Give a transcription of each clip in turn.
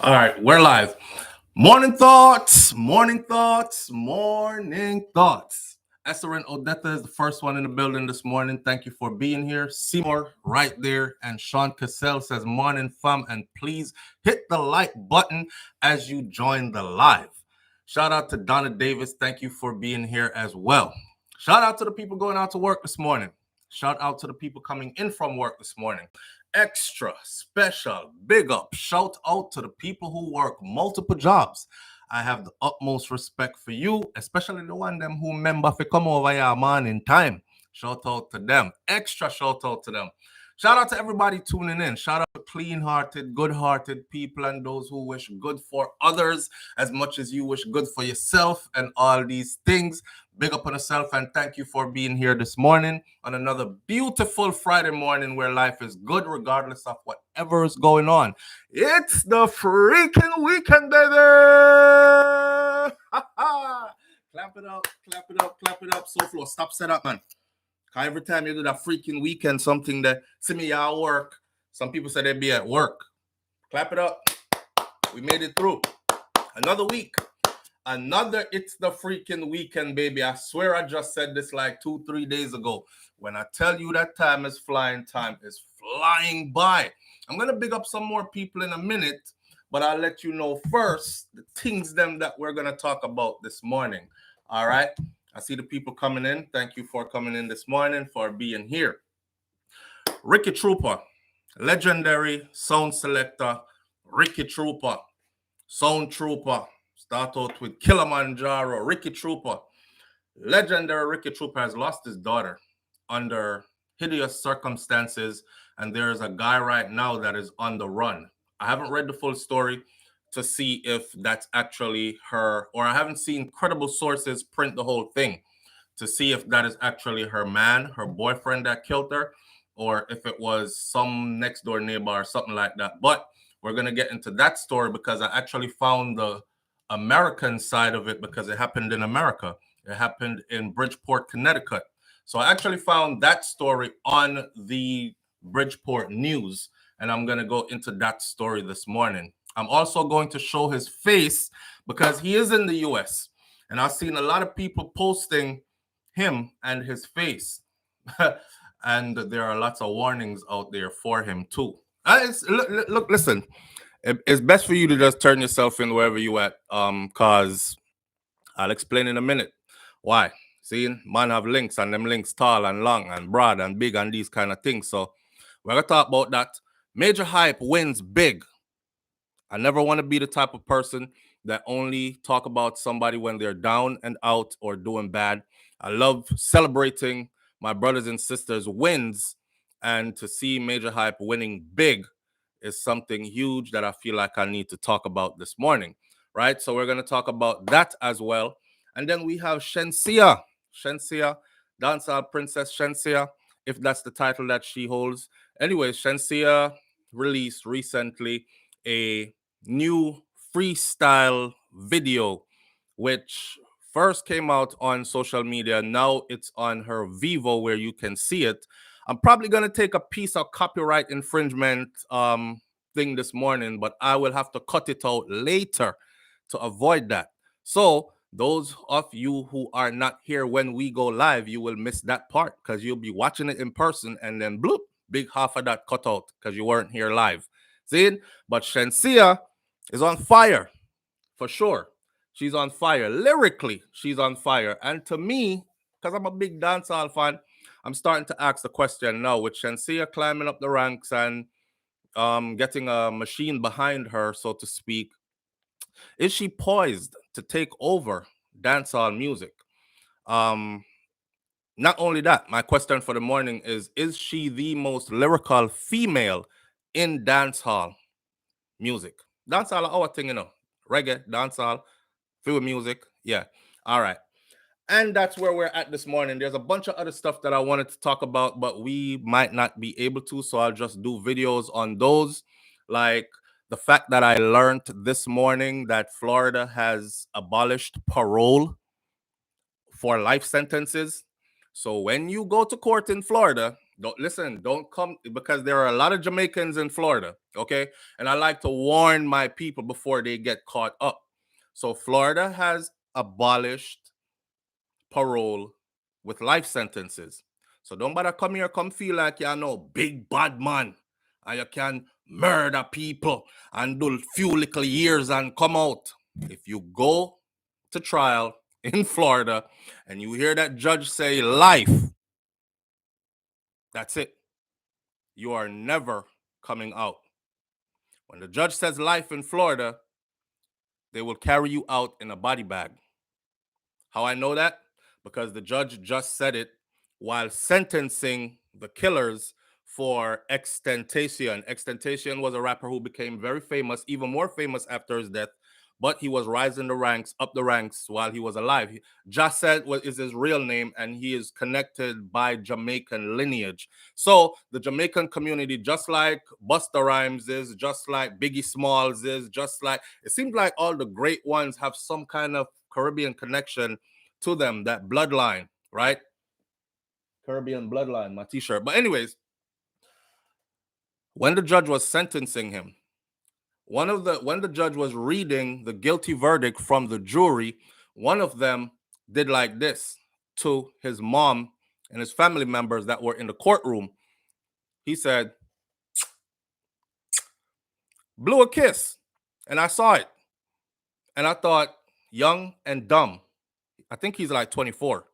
All right, we're live. Morning thoughts, morning thoughts, morning thoughts. Esther and Odetta is the first one in the building this morning. Thank you for being here. Seymour right there. And Sean Cassell says, morning fam. And please hit the like button as you join the live. Shout out to Donna Davis. Thank you for being here as well. Shout out to the people going out to work this morning. Shout out to the people coming in from work this morning. Extra special big up shout out to the people who work multiple jobs. I have the utmost respect for you, especially the one them who member for come over here man in time. Shout out to them. Extra shout out to them. Shout out to everybody tuning in. Shout out to clean-hearted, good-hearted people and those who wish good for others as much as you wish good for yourself and all these things. Big up on yourself and thank you for being here this morning on another beautiful Friday morning where life is good regardless of whatever is going on. It's the freaking weekend, baby! Clap it up, clap it up, clap it up. SouFlo, stop set up, man. Every time you do that freaking weekend, something that see me at work, some people say they be at work. Clap it up. We made it through. Another week. Another It's the freaking weekend, baby. I swear I just said this like 2-3 days ago. When I tell you that time is flying by. I'm going to big up some more people in a minute, but I'll let you know first the things them that we're going to talk about this morning. All right? I see the people coming in. Thank you for coming in this morning, for being here. Ricky Trooper, legendary sound selector, Ricky Trooper, sound trooper. Start out with Kilimanjaro, Ricky Trooper. Legendary Ricky Trooper has lost his daughter under hideous circumstances, and there's a guy right now that is on the run. I haven't read the full story to see if that's actually her, or I haven't seen credible sources print the whole thing to see if that is actually her man, her boyfriend that killed her, or if it was some next door neighbor or something like that. But we're going to get into that story because I actually found the American side of it because it happened in America. It happened in Bridgeport, Connecticut. So I actually found that story on the Bridgeport News, and I'm going to go into that story this morning. I'm also going to show his face because he is in the US, and I've seen a lot of people posting him and his face. And there are lots of warnings out there for him too. Look, listen, it's best for you to just turn yourself in wherever you at, cause I'll explain in a minute why. See, man have links, and them links tall and long and broad and big and these kind of things. So we're gonna talk about that. Major Hype wins big. I never want to be the type of person that only talk about somebody when they're down and out or doing bad. I love celebrating my brothers and sisters' wins, and to see Major Hype winning big is something huge that I feel like I need to talk about this morning, right? So we're going to talk about that as well. And then we have Shenseea, Dancehall Princess Shenseea, if that's the title that she holds. Anyway, Shenseea released recently a new freestyle video, which first came out on social media. Now it's on her Vivo where you can see it. I'm probably going to take a piece of copyright infringement thing this morning, but I will have to cut it out later to avoid that. So those of you who are not here when we go live, you will miss that part because you'll be watching it in person and then bloop, big half of that cut out because you weren't here live. See? But Shenseea is on fire, for sure. She's on fire. Lyrically, she's on fire. And to me, because I'm a big dancehall fan, I'm starting to ask the question now, with Shenseea climbing up the ranks and getting a machine behind her, so to speak, is she poised to take over dancehall music? Not only that, my question for the morning is she the most lyrical female in dancehall music? Dancehall our thing, reggae, dancehall, field music. Yeah. All right. And that's where we're at this morning. There's a bunch of other stuff that I wanted to talk about, but we might not be able to. So I'll just do videos on those. Like the fact that I learned this morning that Florida has abolished parole for life sentences. So when you go to court in Florida, Don't listen, don't come, because there are a lot of Jamaicans in Florida, okay? And I like to warn my people before they get caught up. So Florida has abolished parole with life sentences. So don't bother come here, come feel like you're no big bad man and you can murder people and do few little years and come out. If you go to trial in Florida and you hear that judge say life, that's it. You are never coming out. When the judge says life in Florida, they will carry you out in a body bag. How I know that? Because the judge just said it while sentencing the killers for Extentation. Extentation was a rapper who became very famous, even more famous after his death, but he was rising the ranks, up the ranks while he was alive. Just said what is his real name, and he is connected by Jamaican lineage. So the Jamaican community, just like Busta Rhymes is, just like Biggie Smalls is, just like it seems like all the great ones have some kind of Caribbean connection to them, that bloodline, right? Caribbean bloodline, my t-shirt. But anyways, when the judge was sentencing him, when the judge was reading the guilty verdict from the jury, one of them did like this to his mom and his family members that were in the courtroom. He said, blew a kiss. And I saw it. And I thought, young and dumb. I think he's like 24.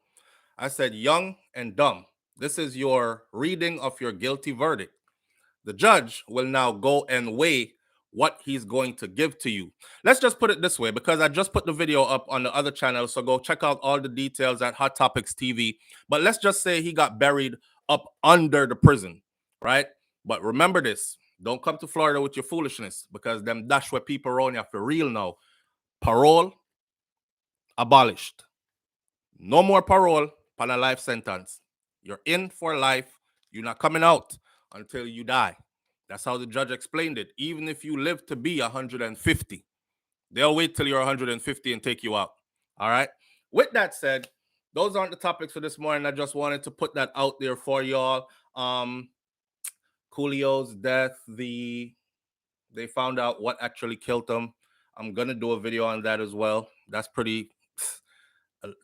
I said, young and dumb. This is your reading of your guilty verdict. The judge will now go and weigh what he's going to give to you. Let's just put it this way, because I just put the video up on the other channel, so go check out all the details at Hot Topics TV. But let's just say he got buried up under the prison, right? But remember this, don't come to Florida with your foolishness, because them dash where people around you for real now. Parole abolished. No more parole on a life sentence. You're in for life. You're not coming out until you die. That's how the judge explained it. Even if you live to be 150, they'll wait till you're 150 and take you out. All right. With that said, those aren't the topics for this morning. I just wanted to put that out there for y'all. Coolio's death, they found out what actually killed him. I'm gonna do a video on that as well. That's pretty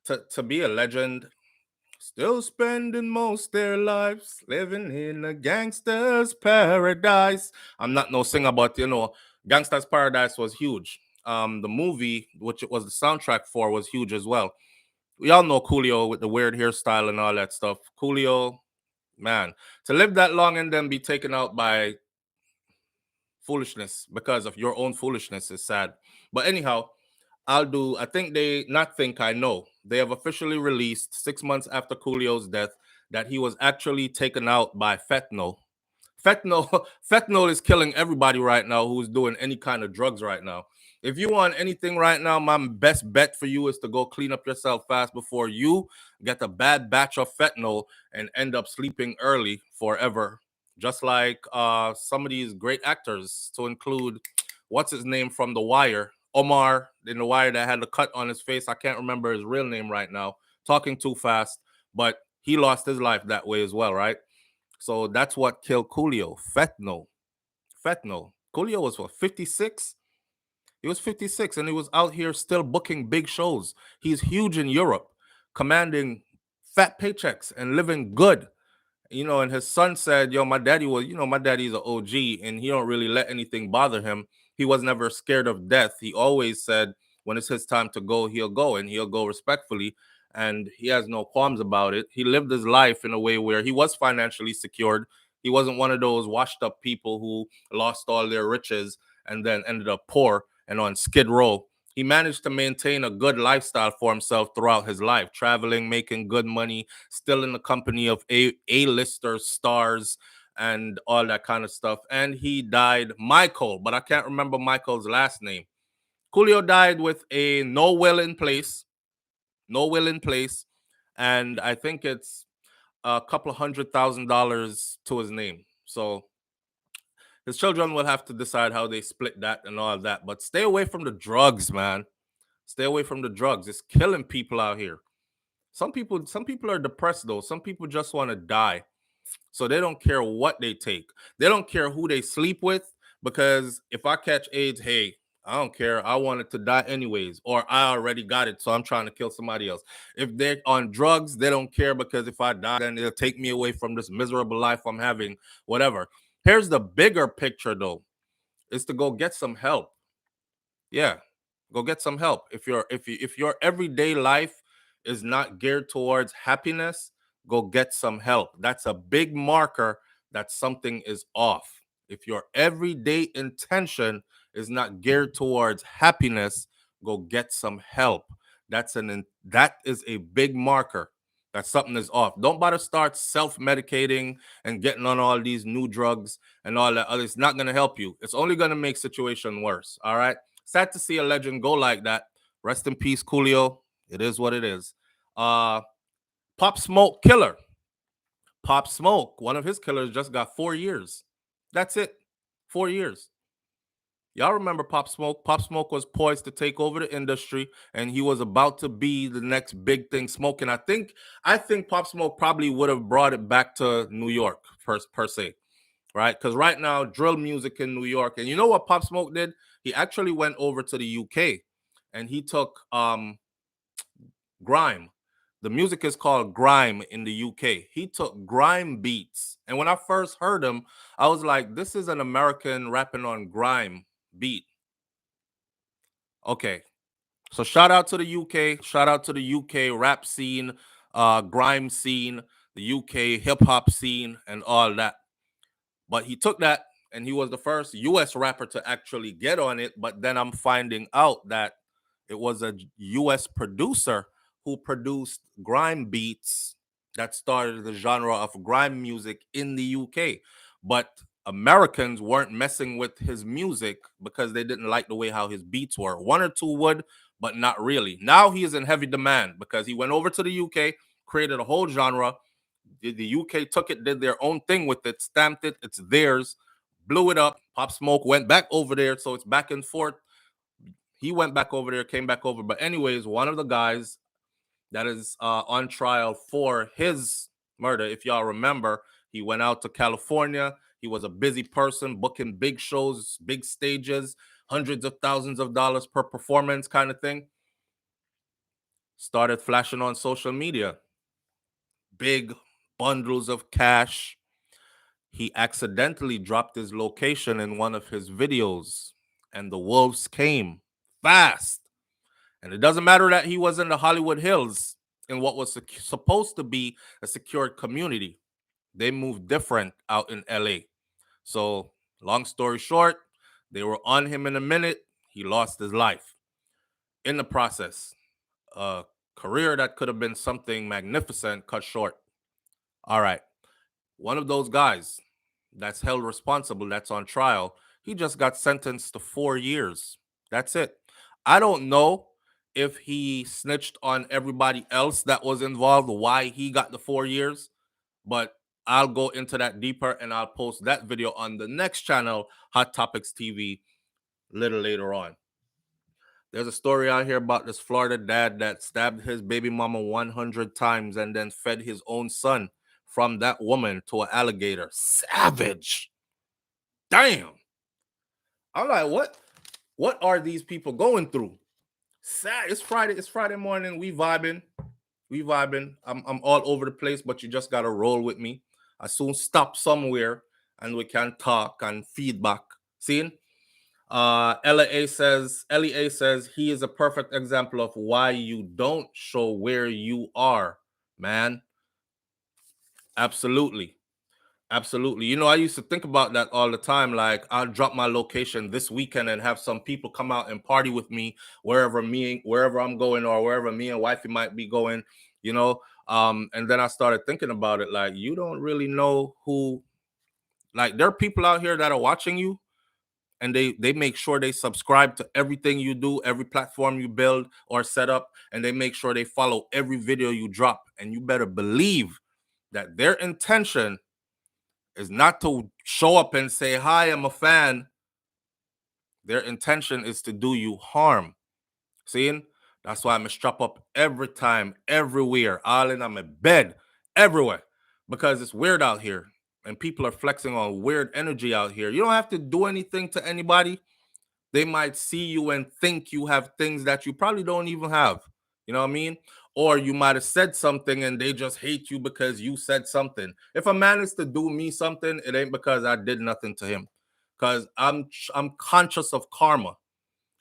to be a legend. Still spending most their lives living in a gangster's paradise. I'm not no singer, but Gangster's Paradise was huge. The movie, which it was the soundtrack for, was huge as well. We all know Coolio with the weird hairstyle and all that stuff. Coolio, man, to live that long and then be taken out by foolishness because of your own foolishness is sad. But anyhow, I know. They have officially released 6 months after Coolio's death that he was actually taken out by fentanyl. Fentanyl is killing everybody right now who's doing any kind of drugs right now. If you want anything right now, my best bet for you is to go clean up yourself fast before you get a bad batch of fentanyl and end up sleeping early forever. Just like some of these great actors, to include what's his name from The Wire, Omar in The Wire, that had a cut on his face. I can't remember his real name right now. Talking too fast, but he lost his life that way as well, right? So that's what killed Coolio. Fentanyl. Coolio was what, 56? He was 56 and he was out here still booking big shows. He's huge in Europe, commanding fat paychecks and living good. And his son said, my daddy's an OG and he don't really let anything bother him. He was never scared of death. He always said when it's his time to go, he'll go, and he'll go respectfully. And he has no qualms about it. He lived his life in a way where he was financially secured. He wasn't one of those washed up people who lost all their riches and then ended up poor and on Skid Row. He managed to maintain a good lifestyle for himself throughout his life, traveling, making good money, still in the company of A-listers, stars, and all that kind of stuff. And he died Michael, but I can't remember Michael's last name. Coolio died with a no will in place, and I think it's a couple of $100,000 to his name. So his children will have to decide how they split that and all of that. But stay away from the drugs, man. Stay away from the drugs. It's killing people out here. Some people are depressed though. Some people just want to die. So they don't care what they take. They don't care who they sleep with, because if I catch AIDS, hey, I don't care. I wanted to die anyways, or I already got it, so I'm trying to kill somebody else. If they're on drugs, they don't care, because if I die, then it'll take me away from this miserable life I'm having, whatever. Here's the bigger picture, though, is to go get some help. Yeah, go get some help. If your everyday life is not geared towards happiness, go get some help. That's a big marker that something is off. If your everyday intention is not geared towards happiness, go get some help. That is a big marker that something is off. Don't bother start self-medicating and getting on all these new drugs and all that other. It's not going to help you. It's only going to make situation worse. All right. Sad to see a legend go like that. Rest in peace, Coolio. It is what it is. Pop Smoke killer. Pop Smoke, one of his killers, just got 4 years. That's it. 4 years. Y'all remember Pop Smoke? Pop Smoke was poised to take over the industry, and he was about to be the next big thing smoking. I think Pop Smoke probably would have brought it back to New York per se, right? Because right now, drill music in New York, and you know what Pop Smoke did? He actually went over to the UK, and he took grime. The music is called grime in the UK. He took grime beats, and when I first heard him, I was like, "This is an American rapping on grime beat." Okay, so shout out to the UK. Shout out to the UK rap scene, grime scene, the UK hip hop scene, and all that. But he took that, and he was the first US rapper to actually get on it. But then I'm finding out that it was a US producer who produced grime beats that started the genre of grime music in the UK. But Americans weren't messing with his music because they didn't like the way how his beats were. One or two would, but not really. Now he is in heavy demand because he went over to the UK, created a whole genre. The UK took it, did their own thing with it, stamped it, it's theirs, blew it up. Pop Smoke went back over there, so it's back and forth. He went back over there, came back over. But anyways, one of the guys that is on trial for his murder, if y'all remember, he went out to California. He was a busy person, booking big shows, big stages, hundreds of thousands of dollars per performance kind of thing. Started flashing on social media. Big bundles of cash. He accidentally dropped his location in one of his videos, and the wolves came fast. And it doesn't matter that he was in the Hollywood Hills in what was supposed to be a secured community. They moved different out in LA. So, long story short, they were on him in a minute. He lost his life in the process. A career that could have been something magnificent cut short. All right. One of those guys that's held responsible, that's on trial, he just got sentenced to 4 years. That's it. I don't know if he snitched on everybody else that was involved, why he got the 4 years, but I'll go into that deeper and I'll post that video on the next channel, Hot Topics TV, little later on. There's a story out here about this Florida dad that stabbed his baby mama 100 times and then fed his own son from that woman to an alligator. Savage. Damn. I'm like, what? What are these people going through? It's Friday. It's Friday morning. We vibing. We vibing. I'm all over the place, but you just gotta roll with me. I soon stop somewhere and we can talk and feedback. See? LA says he is a perfect example of why you don't show where you are, man. Absolutely. Absolutely. You know, I used to think about that all the time. Like, I'll drop my location this weekend and have some people come out and party with me wherever I'm going or wherever me and wifey might be going, you know. And then I started thinking about it, like, you don't really know who, like, there are people out here that are watching you and they make sure they subscribe to everything you do, every platform you build or set up, and they make sure they follow every video you drop. And you better believe that their intention is not to show up and say, "Hi, I'm a fan." Their intention is to do you harm. Seeing? That's why I'm strap up every time, everywhere, all in on my bed, everywhere. because it's weird out here and people are flexing on weird energy out here. You don't have to do anything to anybody. They might see you and think you have things that you probably don't even have. You know what I mean? Or you might have said something and they just hate you because you said something. If a man is to do me something, it ain't because I did nothing to him. Because I'm conscious of karma.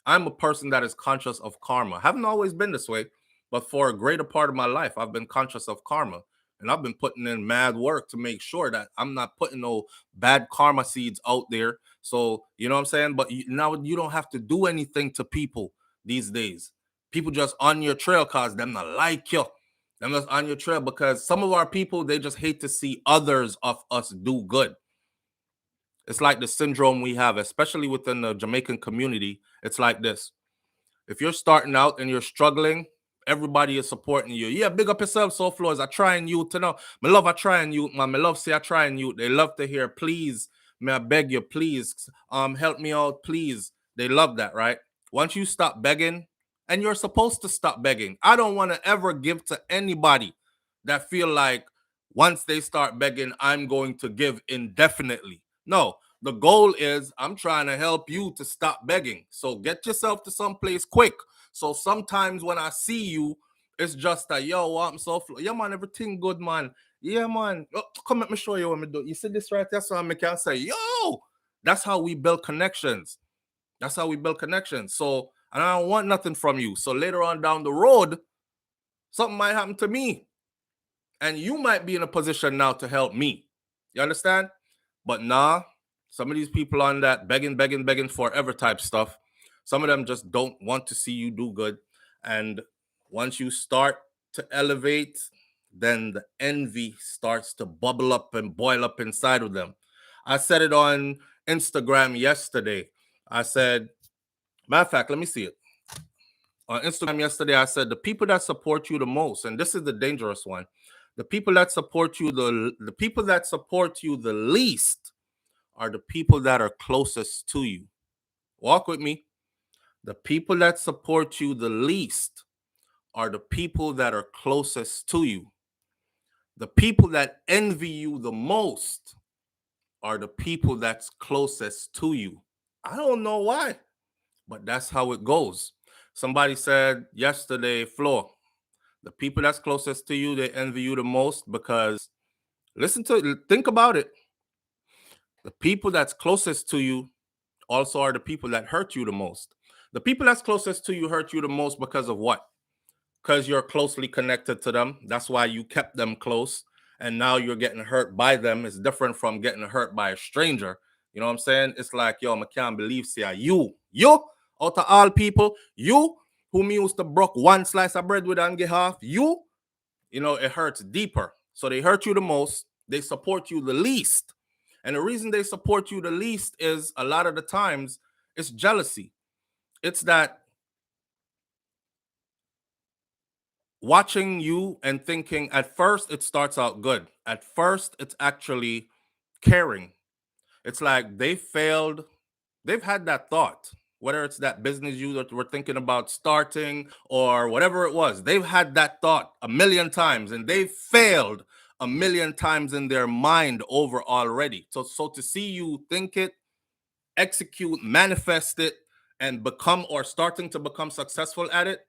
I'm a person that is conscious of karma. I haven't always been this way, but for a greater part of my life, I've been conscious of karma. And I've been putting in mad work to make sure that I'm not putting no bad karma seeds out there. So, you know what I'm saying? But now you don't have to do anything to people these days. People just on your trail cause them not like you. Them just on your trail because some of our people, they just hate to see others of us do good. It's like the syndrome we have, especially within the Jamaican community. It's like this. If you're starting out and you're struggling, everybody is supporting you. Yeah, big up yourself, SouFLo. I try and you to know. My love, I try and you, man. My love, say I try and you. They love to hear, please, may I beg you, please, help me out, please. They love that, right? Once you stop begging, and you're supposed to stop begging. I don't want to ever give to anybody that feel like once they start begging, I'm going to give indefinitely. No, the goal is I'm trying to help you to stop begging. So get yourself to some place quick. So sometimes when I see you, it's just that, yo, I'm so, yeah, man, everything good, man. Yeah, man. Oh, come let me show you what me do. You see this right there? So I can say, yo, that's how we build connections. That's how we build connections. So, and I don't want nothing from you. So later on down the road, something might happen to me. And you might be in a position now to help me. You understand? But nah, some of these people on that begging forever type stuff, some of them just don't want to see you do good. And once you start to elevate, then the envy starts to bubble up and boil up inside of them. I said it on Instagram yesterday. I said, matter of fact, let me see it. On Instagram yesterday, I said the people that support you the most, and this is the dangerous one, the people that support you the people that support you the least are the people that are closest to you. Walk with me. The people that support you the least are the people that are closest to you. The people that envy you the most are the people that's closest to you. I don't know why, but that's how it goes. Somebody said yesterday, Flo, the people that's closest to you, they envy you the most because think about it. The people that's closest to you also are the people that hurt you the most. The people that's closest to you hurt you the most because of what? Because you're closely connected to them. That's why you kept them close. And now you're getting hurt by them. It's different from getting hurt by a stranger. You know what I'm saying? It's like, yo, I can't believe, say, you, out of all people, you, who me used to broke one slice of bread with and get half, you know, it hurts deeper. So they hurt you the most. They support you the least. And the reason they support you the least is a lot of the times it's jealousy. It's that watching you and thinking at first it starts out good. At first, it's actually caring. It's like they failed, they've had that thought, whether it's that business you that were thinking about starting or whatever it was, they've had that thought a million times and they've failed a million times in their mind over already. So to see you think it, execute, manifest it, and become or starting to become successful at it,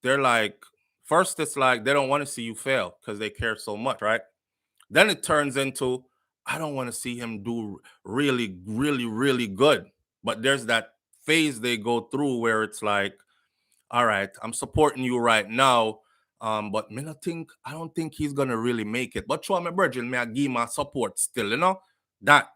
they're like, first, it's like they don't want to see you fail because they care so much, right? Then it turns into, I don't want to see him do really, really, really good. But there's that phase they go through where it's like, all right, I'm supporting you right now. But I don't think he's gonna really make it. But try my brethren, may I give my support still, you know? That.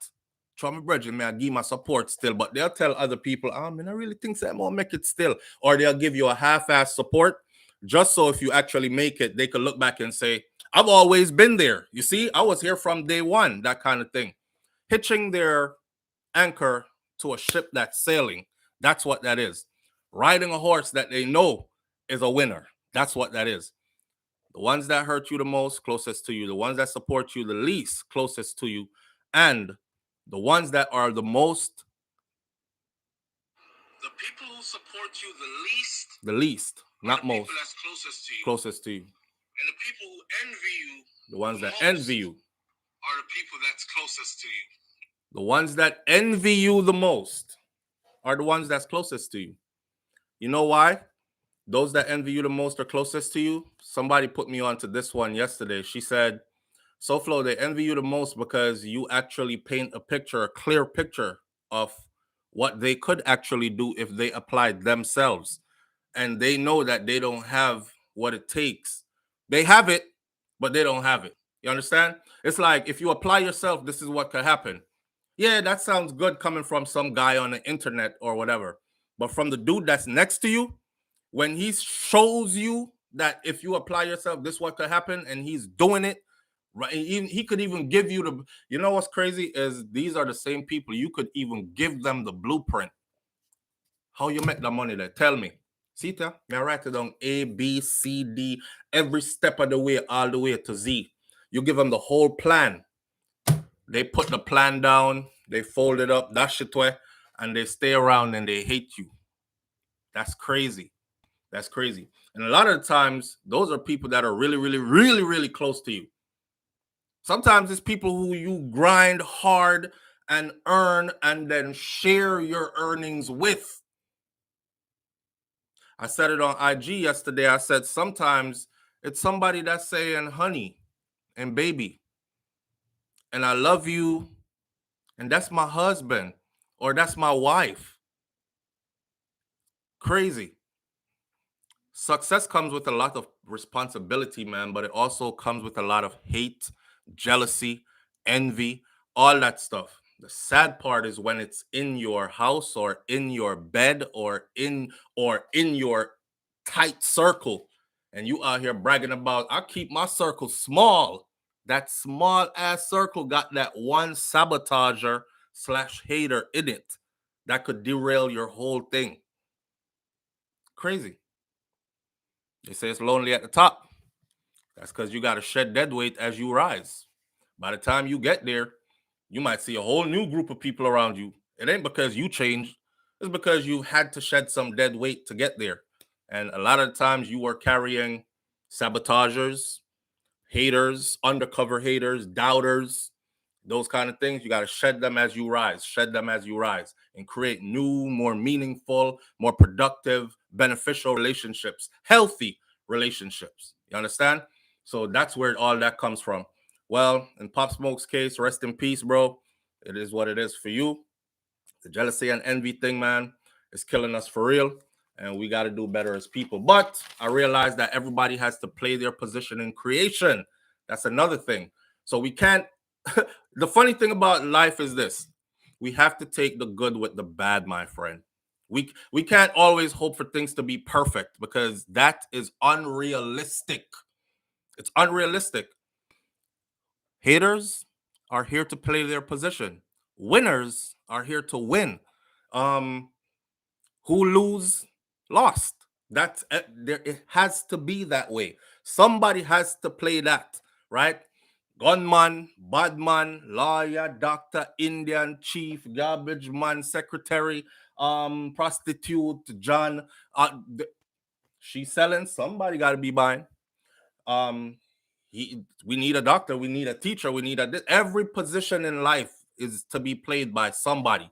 Try my brethren, may I give my support still. But they'll tell other people, I really think so, I'm gonna make it still. Or they'll give you a half-ass support, just so if you actually make it, they could look back and say, I've always been there. You see, I was here from day one, that kind of thing. Hitching their anchor to a ship that's sailing. That's what that is. Riding a horse that they know is a winner. That's what that is. The ones that hurt you the most, closest to you. The ones that support you the least, closest to you. And the ones that are the most. The people who support you the least, not most. That's closest to you. Closest to you. And the people who envy you The ones that envy you are the people that's closest to you. The ones that envy you the most are the ones that's closest to you. You know why? Those that envy you the most are closest to you. Somebody put me onto this one yesterday. She said, SouFlo, they envy you the most because you actually paint a picture, a clear picture of what they could actually do if they applied themselves. And they know that they don't have what it takes. They have it, but they don't have it. You understand? It's like if you apply yourself, this is what could happen. Yeah, that sounds good coming from some guy on the internet or whatever. But from the dude that's next to you, when he shows you that if you apply yourself, this what could happen, and he's doing it, right? He could even give you the. You know what's crazy is these are the same people. You could even give them the blueprint. How you make the money there? Tell me. See, me write it down A, B, C, D, every step of the way, all the way to Z. You give them the whole plan. They put the plan down, they fold it up, that shit way, and they stay around and they hate you. That's crazy. That's crazy. And a lot of the times, those are people that are really, really, really, really close to you. Sometimes it's people who you grind hard and earn and then share your earnings with. I said it on IG yesterday. I said sometimes it's somebody that's saying honey and baby, and I love you, and that's my husband or that's my wife. Crazy. Success comes with a lot of responsibility, man, but it also comes with a lot of hate, jealousy, envy, all that stuff. The sad part is when it's in your house or in your bed or in your tight circle and you out here bragging about I keep my circle small. That small ass circle got that one sabotager slash hater in it that could derail your whole thing. Crazy. They say it's lonely at the top. That's because you got to shed dead weight as you rise. By the time you get there, you might see a whole new group of people around you. It ain't because you changed, it's because you had to shed some dead weight to get there. And a lot of the times you were carrying sabotagers, haters, undercover haters, doubters, those kind of things. You got to shed them as you rise, and create new, more meaningful, more productive, beneficial relationships, healthy relationships. You understand? So that's where all that comes from. Well, in Pop Smoke's case, rest in peace, bro. It is what it is for you. The jealousy and envy thing, man, is killing us for real. And we got to do better as people. But I realize that everybody has to play their position in creation. That's another thing. So we can't. The funny thing about life is this: we have to take the good with the bad, my friend. We can't always hope for things to be perfect because that is unrealistic. It's unrealistic. Haters are here to play their position. Winners are here to win. Um, who lose, lost. That's there. It has to be that way. Somebody has to play that, right? Gunman, badman, lawyer, doctor, Indian chief, garbage man, secretary, prostitute, John. She's selling. Somebody got to be buying. Um, we need a doctor, we need a teacher, we need every position in life is to be played by somebody,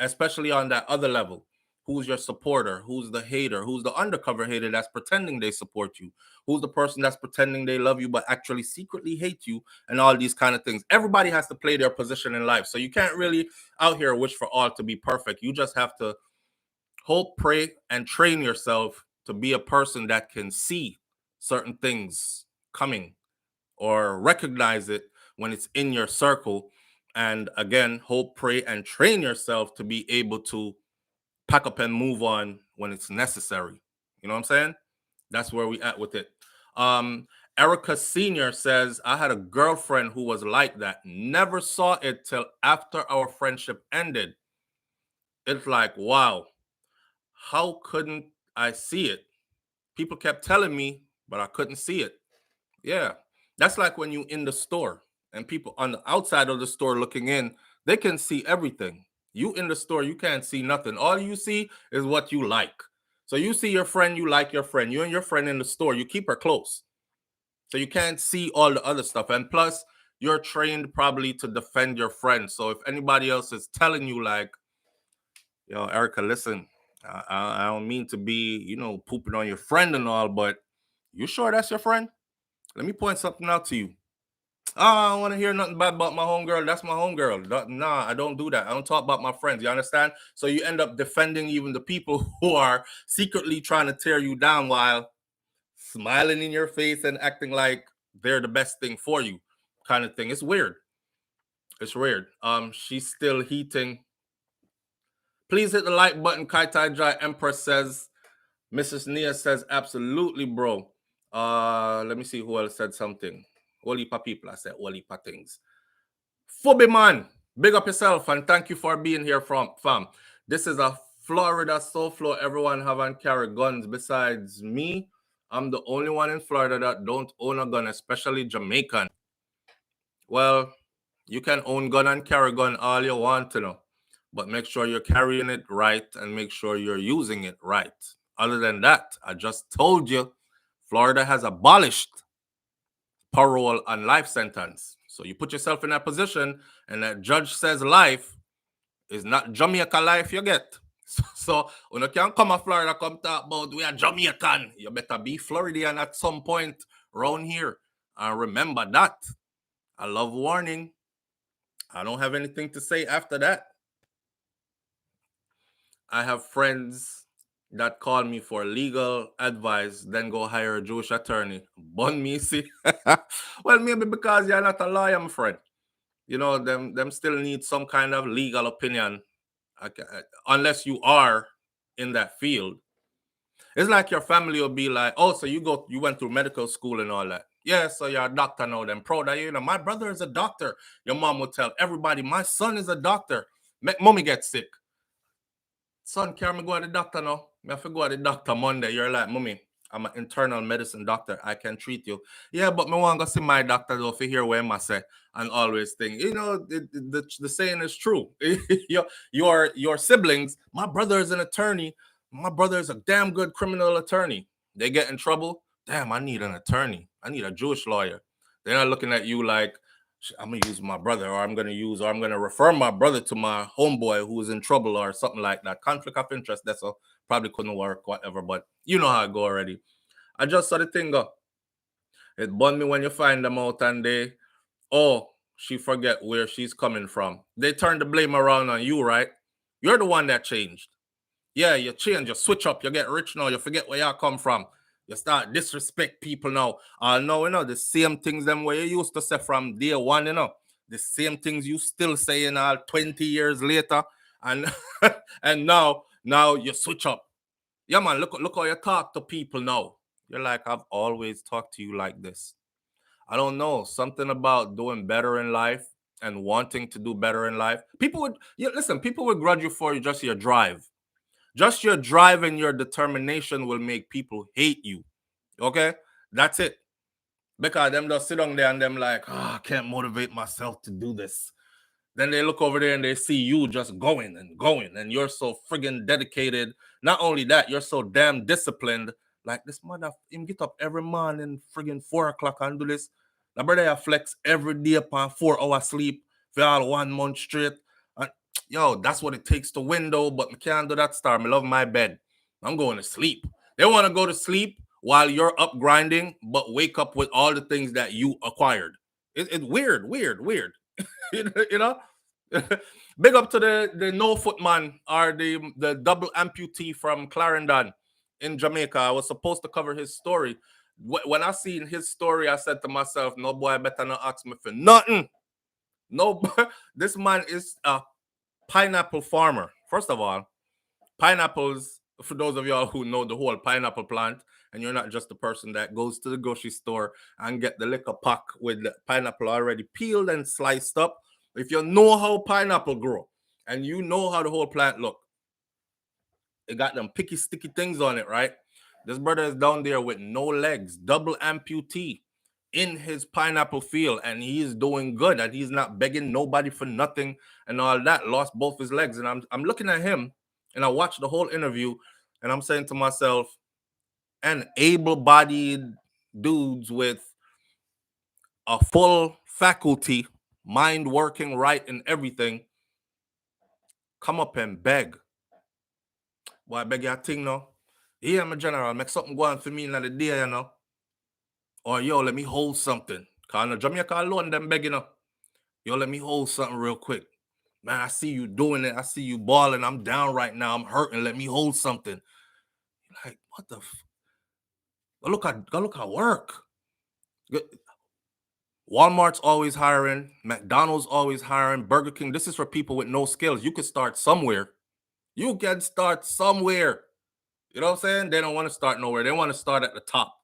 especially on that other level. Who's your supporter? Who's the hater? Who's the undercover hater that's pretending they support you? Who's the person that's pretending they love you but actually secretly hate you? And all these kind of things. Everybody has to play their position in life. So you can't really out here wish for all to be perfect. You just have to hope, pray, and train yourself to be a person that can see certain things coming or recognize it when it's in your circle. And again, hope, pray, and train yourself to be able to pack up and move on when it's necessary. You know what I'm saying? That's where we at with it. Erica Senior says, I had a girlfriend who was like that. Never saw it till after our friendship ended. It's like, wow, how couldn't I see it? People kept telling me, but I couldn't see it. Yeah. That's like when you in the store and people on the outside of the store looking in, they can see everything. You in the store, you can't see nothing. All you see is what you like. So you see your friend, you like your friend. You and your friend in the store, you keep her close. So you can't see all the other stuff. And plus, you're trained probably to defend your friends. So if anybody else is telling you like, yo, Erica, listen, I don't mean to be, pooping on your friend and all, but you sure that's your friend? Let me point something out to you. I don't want to hear nothing bad about my homegirl. That's my homegirl. Nah, I don't do that. I don't talk about my friends. You understand? So you end up defending even the people who are secretly trying to tear you down while smiling in your face and acting like they're the best thing for you, kind of thing. It's weird. It's weird. She's still heating. Please hit the like button. Kai Tai Jai Empress says. Mrs. Nia says, absolutely, bro. Let me see who else said something. Holy pa people, I said holy pa things. Phoebe man, big up yourself and thank you for being here fam. This is a Florida SouFlo. Everyone have and carry guns besides me. I'm the only one in Florida that don't own a gun, especially Jamaican. Well, you can own gun and carry gun all you want to know, but make sure you're carrying it right and make sure you're using it right. Other than that, I just told you, Florida has abolished parole and life sentence. So you put yourself in that position and that judge says life is not Jamaica life you get. So when you can't come to Florida, come talk about we are Jamaican. You better be Floridian at some point around here. And remember that. I love warning. I don't have anything to say after that. I have friends that call me for legal advice, then go hire a Jewish attorney. Bun me, see? Well, maybe because you're not a lawyer, my friend. Them still need some kind of legal opinion, unless you are in that field. It's like your family will be like, oh, so you went through medical school and all that. Yeah, so you're a doctor now, then proud of you. My brother is a doctor. Your mom will tell everybody, my son is a doctor. Make mommy get sick. Son, carry me go to the doctor now. I have to go to the doctor Monday. You're like, mommy, I'm an internal medicine doctor. I can treat you. Yeah, but me want to go see my doctor though to hear what I say and always think. The saying is true. your siblings, my brother is an attorney. My brother is a damn good criminal attorney. They get in trouble. Damn, I need an attorney. I need a Jewish lawyer. They're not looking at you like, I'm gonna use my brother, or I'm gonna refer my brother to my homeboy who is in trouble or something like that. Conflict of interest, that's all. Probably couldn't work, whatever. But you know how it go already. I just saw the thing go. It bun me when you find them out and she forget where she's coming from. They turn the blame around on you, right? You're the one that changed. Yeah, you change, you switch up, you get rich now, you forget where you come from. You start disrespect people now. No, the same things them where you used to say from day one, the same things you still saying all 20 years later. And and now you switch up. Yeah, man, look how you talk to people now. You're like, I've always talked to you like this. I don't know, something about doing better in life and wanting to do better in life. People would grudge you for just your drive. Just your drive and your determination will make people hate you. Okay? That's it. Because them just sit down there and them like, I can't motivate myself to do this. Then they look over there and they see you just going and going, and you're so friggin' dedicated. Not only that, you're so damn disciplined. Like this mother, him get up every morning, friggin' 4 o'clock and do this. My brother I flex every day upon 4 hour sleep for all 1 month straight. And yo, that's what it takes to win though, but I can't do that star. I love my bed. I'm going to sleep. They want to go to sleep while you're up grinding, but wake up with all the things that you acquired. It's weird. you know. Big up to the no foot man or the double amputee from Clarendon in Jamaica. I was supposed to cover his story. When I seen his story, I said to myself, "No boy, better not ask me for nothing." No, this man is a pineapple farmer. First of all, pineapples. For those of y'all who know the whole pineapple plant, and you're not just the person that goes to the grocery store and get the liquor pack with the pineapple already peeled and sliced up. If you know how pineapple grow and you know how the whole plant look, it got them picky, sticky things on it, right? This brother is down there with no legs, double amputee in his pineapple field, and he's doing good, and he's not begging nobody for nothing and all that. Lost both his legs, and I'm looking at him, and I watched the whole interview, and I'm saying to myself, and able-bodied dudes with a full faculty, mind working right and everything, come up and beg. Boy, I beg your thing now. Yeah, my general, make something go on for me in the day, you know. Or yo, let me hold something. Cause no Jamaica alone, them begging up. Yo, let me hold something real quick. Man, I see you doing it. I see you balling. I'm down right now. I'm hurting. Let me hold something. Like, what the go look at work. Walmart's always hiring, McDonald's always hiring, Burger King. This is for people with no skills. You can start somewhere. You can start somewhere. You know what I'm saying? They don't want to start nowhere. They want to start at the top.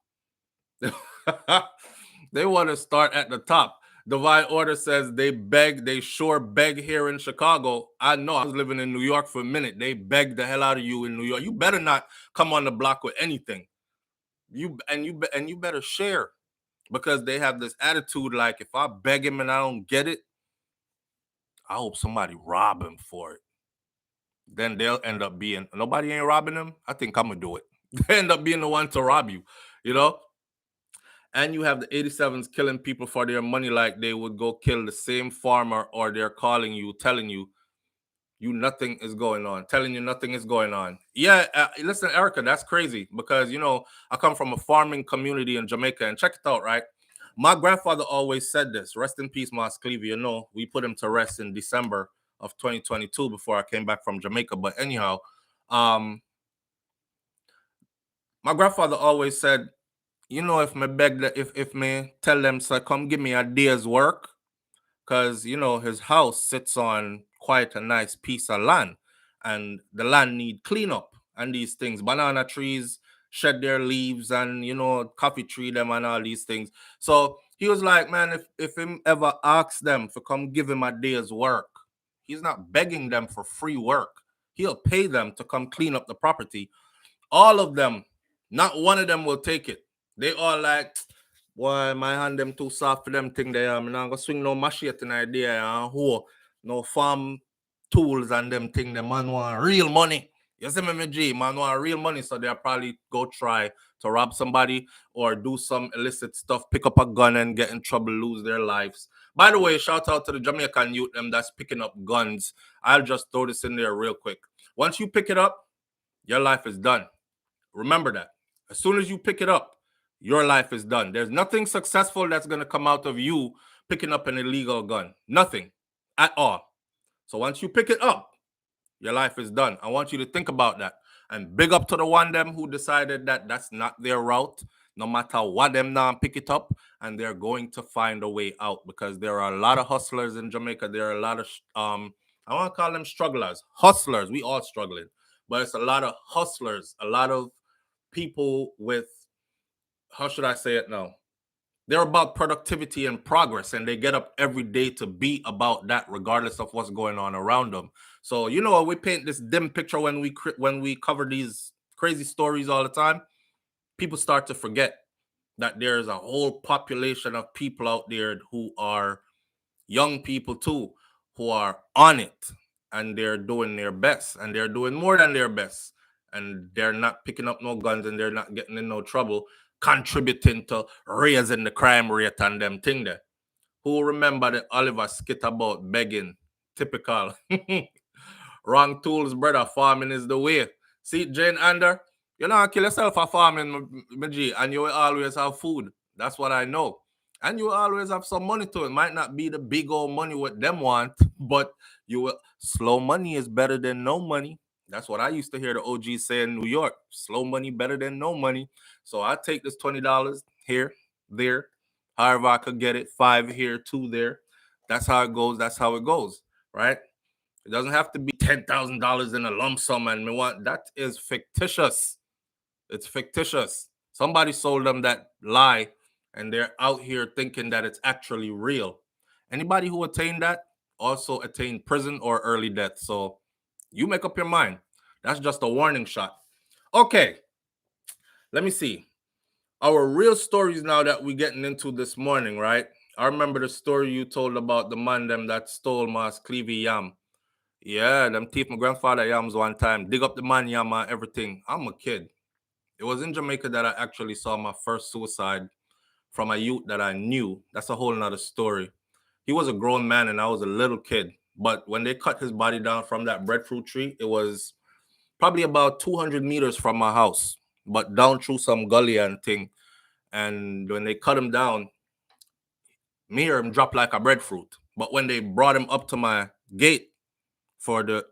They want to start at the top. Divine Order says they sure beg here in Chicago. I know, I was living in New York for a minute. They beg the hell out of you in New York. You better not come on the block with anything. You better share, because they have this attitude like, if I beg him and I don't get it, I hope somebody rob him for it. Then they'll end up being, nobody ain't robbing them. I think I'm gonna do it. They end up being the one to rob you, you know? And you have the 87s killing people for their money like they would go kill the same farmer, or they're calling you, telling you nothing is going on, telling you nothing is going on. Yeah, listen, Erica, that's crazy, because, you know, I come from a farming community in Jamaica, and check it out, right? My grandfather always said this, rest in peace, Mas Clevie. You know, we put him to rest in December of 2022 before I came back from Jamaica. But anyhow, my grandfather always said, you know, if me beg that, if me tell them, so come give me a day's work, because, you know, his house sits on quite a nice piece of land, and the land need cleanup and these things. Banana trees shed their leaves, and, you know, coffee tree them and all these things. So he was like, man, if him ever asks them to come give him a day's work, he's not begging them for free work. He'll pay them to come clean up the property. All of them, not one of them will take it. They all like, boy, my hand them too soft for them thing there. I'm not gonna swing no machete in idea and who no farm tools and them thing. The man want real money. You see me, G, man want real money, so they'll probably go try to rob somebody or do some illicit stuff, pick up a gun and get in trouble, lose their lives. By the way, shout out to the Jamaican youth them that's picking up guns. I'll just throw this in there real quick. Once you pick it up, your life is done. Remember that. As soon as you pick it up, your life is done. There's nothing successful that's going to come out of you picking up an illegal gun. Nothing at all. So once you pick it up, your life is done. I want you to think about that. And big up to the one them who decided that that's not their route. No matter what them now pick it up, and they're going to find a way out, because there are a lot of hustlers in Jamaica. There are a lot of I want to call them strugglers, hustlers. We all struggling, but it's a lot of hustlers, a lot of people with, how should I say it now? They're about productivity and progress, and they get up every day to be about that, regardless of what's going on around them. So, you know, we paint this dim picture when we cover these crazy stories all the time. People start to forget that there's a whole population of people out there who are young people too, who are on it, and they're doing their best, and they're doing more than their best, and they're not picking up no guns, and they're not getting in no trouble, contributing to raising the crime rate and them thing there. Who remember the Oliver skit about begging? Typical. Wrong tools, brother. Farming is the way. See, Jane Ander, you know, kill yourself for farming, my G, and you will always have food. That's what I know. And you will always have some money to it. Might not be the big old money what them want, but you will. Slow money is better than no money. That's what I used to hear the OG say in New York. Slow money better than no money. So I take this $20 here, there, however I could get it. 5 here, 2 there. That's how it goes. That's how it goes, right? It doesn't have to be $10,000 in a lump sum, and me want that is fictitious. It's fictitious. Somebody sold them that lie, and they're out here thinking that it's actually real. Anybody who attained that also attained prison or early death. So you make up your mind. That's just a warning shot. Okay, let me see. Our real stories now that we're getting into this morning, right? I remember the story you told about the man them that stole Mas Clevie yam. Yeah, them thief my grandfather yams one time. Dig up the man yam and everything. I'm a kid. It was in Jamaica that I actually saw my first suicide from a youth that I knew. That's a whole nother story. He was a grown man and I was a little kid. But when they cut his body down from that breadfruit tree, it was probably about 200 meters from my house, but down through some gully and thing. And when they cut him down, me hear him drop like a breadfruit. But when they brought him up to my gate for the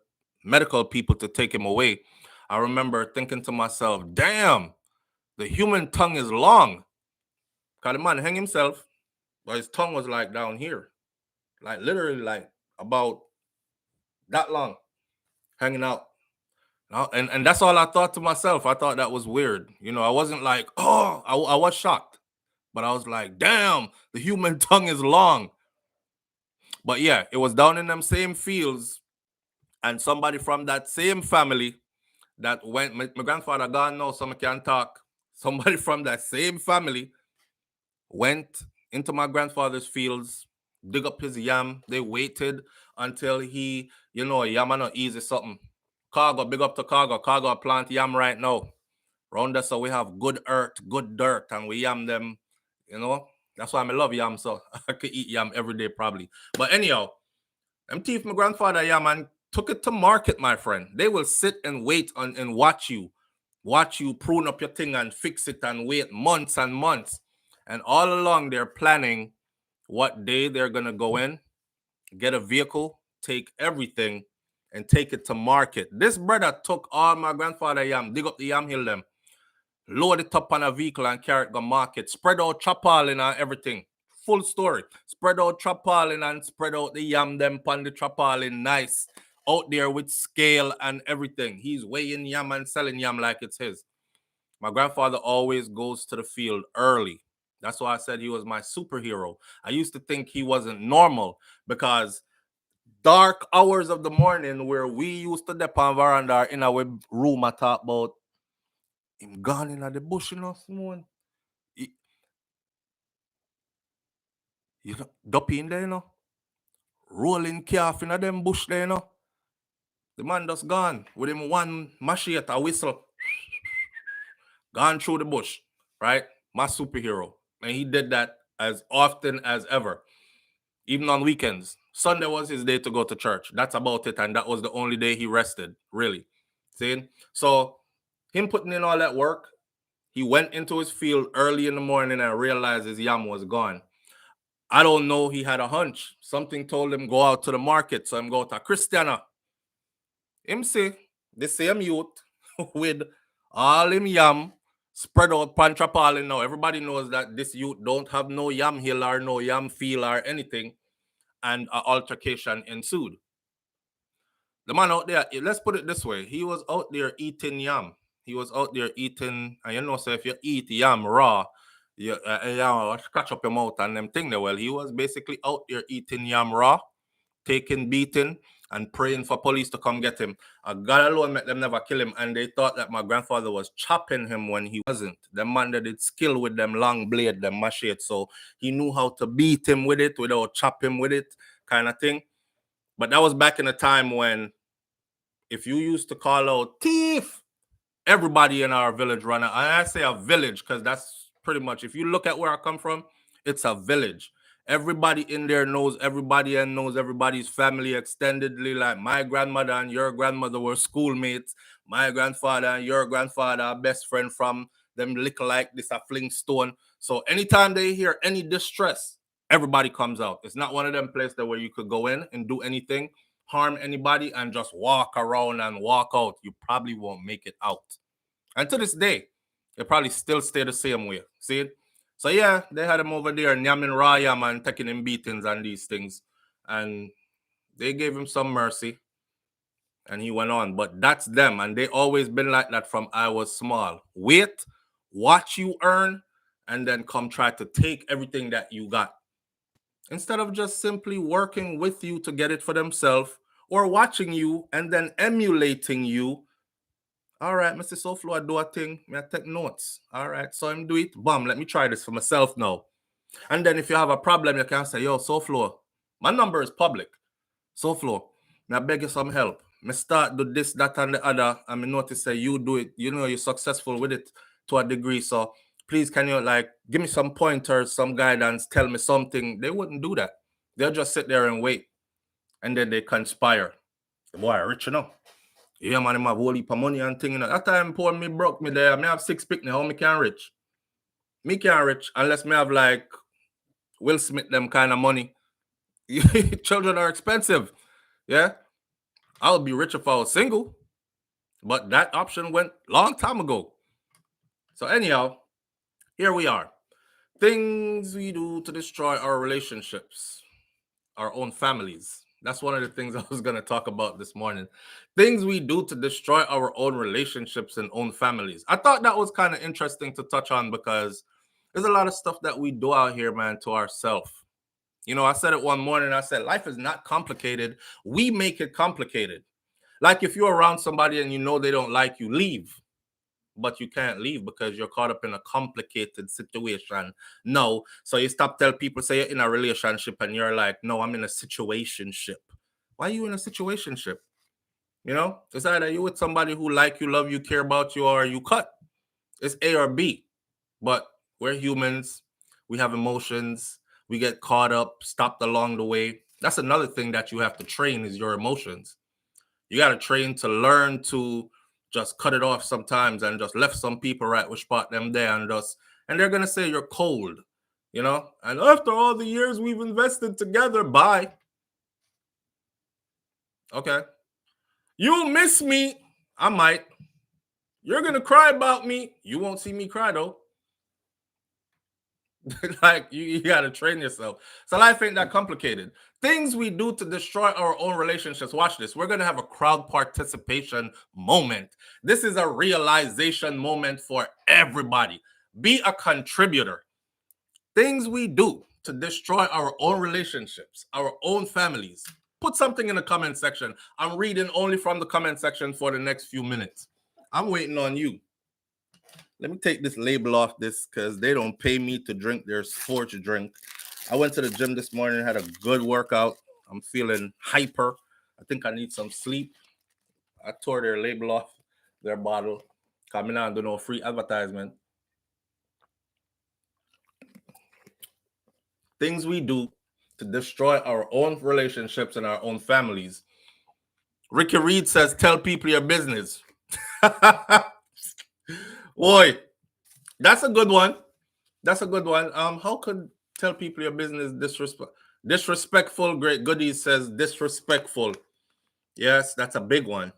medical people to take him away, I remember thinking to myself, damn, the human tongue is long. Because the man hang himself, but his tongue was like down here. Like literally like about that long, hanging out. And that's all I thought to myself. I thought that was weird. You know, I wasn't like, oh, I was shocked. But I was like, damn, the human tongue is long. But yeah, it was down in them same fields. And somebody from that same family that went, my grandfather gone now, so I can't talk. Somebody from that same family went into my grandfather's fields, dig up his yam. They waited until he, you know, yam are not easy something. Cargo, big up to Cargo. Cargo plant yam right now. Round us, so we have good earth, good dirt, and we yam them, you know. That's why I love yam, so I could eat yam every day probably. But anyhow, them thief my grandfather yam and took it to market, my friend. They will sit and wait on and watch you prune up your thing and fix it and wait months and months. And all along they're planning what day they're gonna go in, get a vehicle, take everything, and take it to market. This brother took all my grandfather yam, dig up the yam hill them, load it up on a vehicle and carry it to market, spread out chapalin and everything. Full story. Spread out chapalin and spread out the yam them on the chapalin nice. Out there with scale and everything. He's weighing yam and selling yam like it's his. My grandfather always goes to the field early. That's why I said he was my superhero. I used to think he wasn't normal because dark hours of the morning where we used to dep on veranda in our room, I talk about him gone in the bush, you know, someone. You know, duppy in there, you know. Rolling calf in them bush there, you know. The man just gone with him one machete, a whistle. Gone through the bush, right? My superhero. And he did that as often as ever, even on weekends. Sunday was his day to go to church. That's about it. And that was the only day he rested, really. See? So, him putting in all that work, he went into his field early in the morning and realized his yam was gone. I don't know, he had a hunch. Something told him go out to the market. So him go to Christiana. Him see the same youth with all him yam spread out pantrapalin now. Everybody knows that this youth don't have no yam hill or no yam field or anything. And an altercation ensued. The man out there, let's put it this way. He was out there eating yam. He was out there eating, and you know, so if you eat yam raw, you scratch up your mouth and them thing there. Well, he was basically out there eating yam raw, taking beating, and praying for police to come get him. God alone make them never kill him, and they thought that my grandfather was chopping him when he wasn't. The man that did skill with them long blade, them machete, so he knew how to beat him with it without chop him with it, kind of thing. But that was back in a time when if you used to call out thief, everybody in our village run out. And I say a village because that's pretty much, if you look at where I come from, it's a village. Everybody in there knows everybody and knows everybody's family extendedly. Like my grandmother and your grandmother were schoolmates. My grandfather and your grandfather are best friend from them little like this, a fling stone. So anytime they hear any distress, everybody comes out. It's not one of them places where you could go in and do anything, harm anybody, and just walk around and walk out. You probably won't make it out. And to this day, they probably still stay the same way. See it? So yeah, they had him over there, yamming raw yam and taking him beatings and these things. And they gave him some mercy. And he went on. But that's them. And they always been like that from I was small. Wait, watch you earn, and then come try to take everything that you got. Instead of just simply working with you to get it for themselves, or watching you and then emulating you. All right, Mr. SouFlo, I do a thing. I take notes. All right, so I'm do it. Bam, let me try this for myself now. And then if you have a problem, you can say, yo, SouFlo, my number is public. SouFlo, I beg you some help. Me start do this, that, and the other. And me notice that you do it. You know, you're successful with it to a degree. So please, can you like give me some pointers, some guidance, tell me something? They wouldn't do that. They'll just sit there and wait. And then they conspire. The boy rich, you know. Yeah, man, him have whole heap of money and thing. You know. That time, poor me broke me there. Me have 6 picnic. How me can rich? Me can't rich unless me have like Will Smith them kind of money. Children are expensive. Yeah. I would be rich if I was single. But that option went long time ago. So anyhow, here we are. Things we do to destroy our relationships, our own families. That's one of the things I was going to talk about this morning. Things we do to destroy our own relationships and own families. I thought that was kind of interesting to touch on because there's a lot of stuff that we do out here, man, to ourselves. You know, I said it one morning. I said, life is not complicated. We make it complicated. Like if you're around somebody and you know they don't like you, leave. But you can't leave because you're caught up in a complicated situation. No. So you stop telling people, say you're in a relationship and you're like, no, I'm in a situationship. Why are you in a situationship? You know, it's either you with somebody who like you, love you, care about you, or you cut. It's A or B. But we're humans. We have emotions. We get caught up, stopped along the way. That's another thing that you have to train is your emotions. You got to train to learn to just cut it off sometimes and just left some people right with spot them there and they're going to say you're cold, you know? And after all the years we've invested together, bye. Okay. You'll miss me. I might. You're going to cry about me. You won't see me cry though. Like you got to train yourself. So life ain't that complicated. Things we do to destroy our own relationships. Watch this. We're going to have a crowd participation moment. This is a realization moment for everybody. Be a contributor. Things we do to destroy our own relationships, our own families. Put something in the comment section. I'm reading only from the comment section for the next few minutes. I'm waiting on you. Let me take this label off this because they don't pay me to drink their sports drink. I went to the gym this morning, had a good workout. I'm feeling hyper. I think I need some sleep. I tore their label off their bottle. Coming on, do no free advertisement. Things we do to destroy our own relationships and our own families. Ricky Reed says, tell people your business. Boy, that's a good one. That's a good one. How could tell people your business disrespectful? Great Goodies says disrespectful. Yes, that's a big one.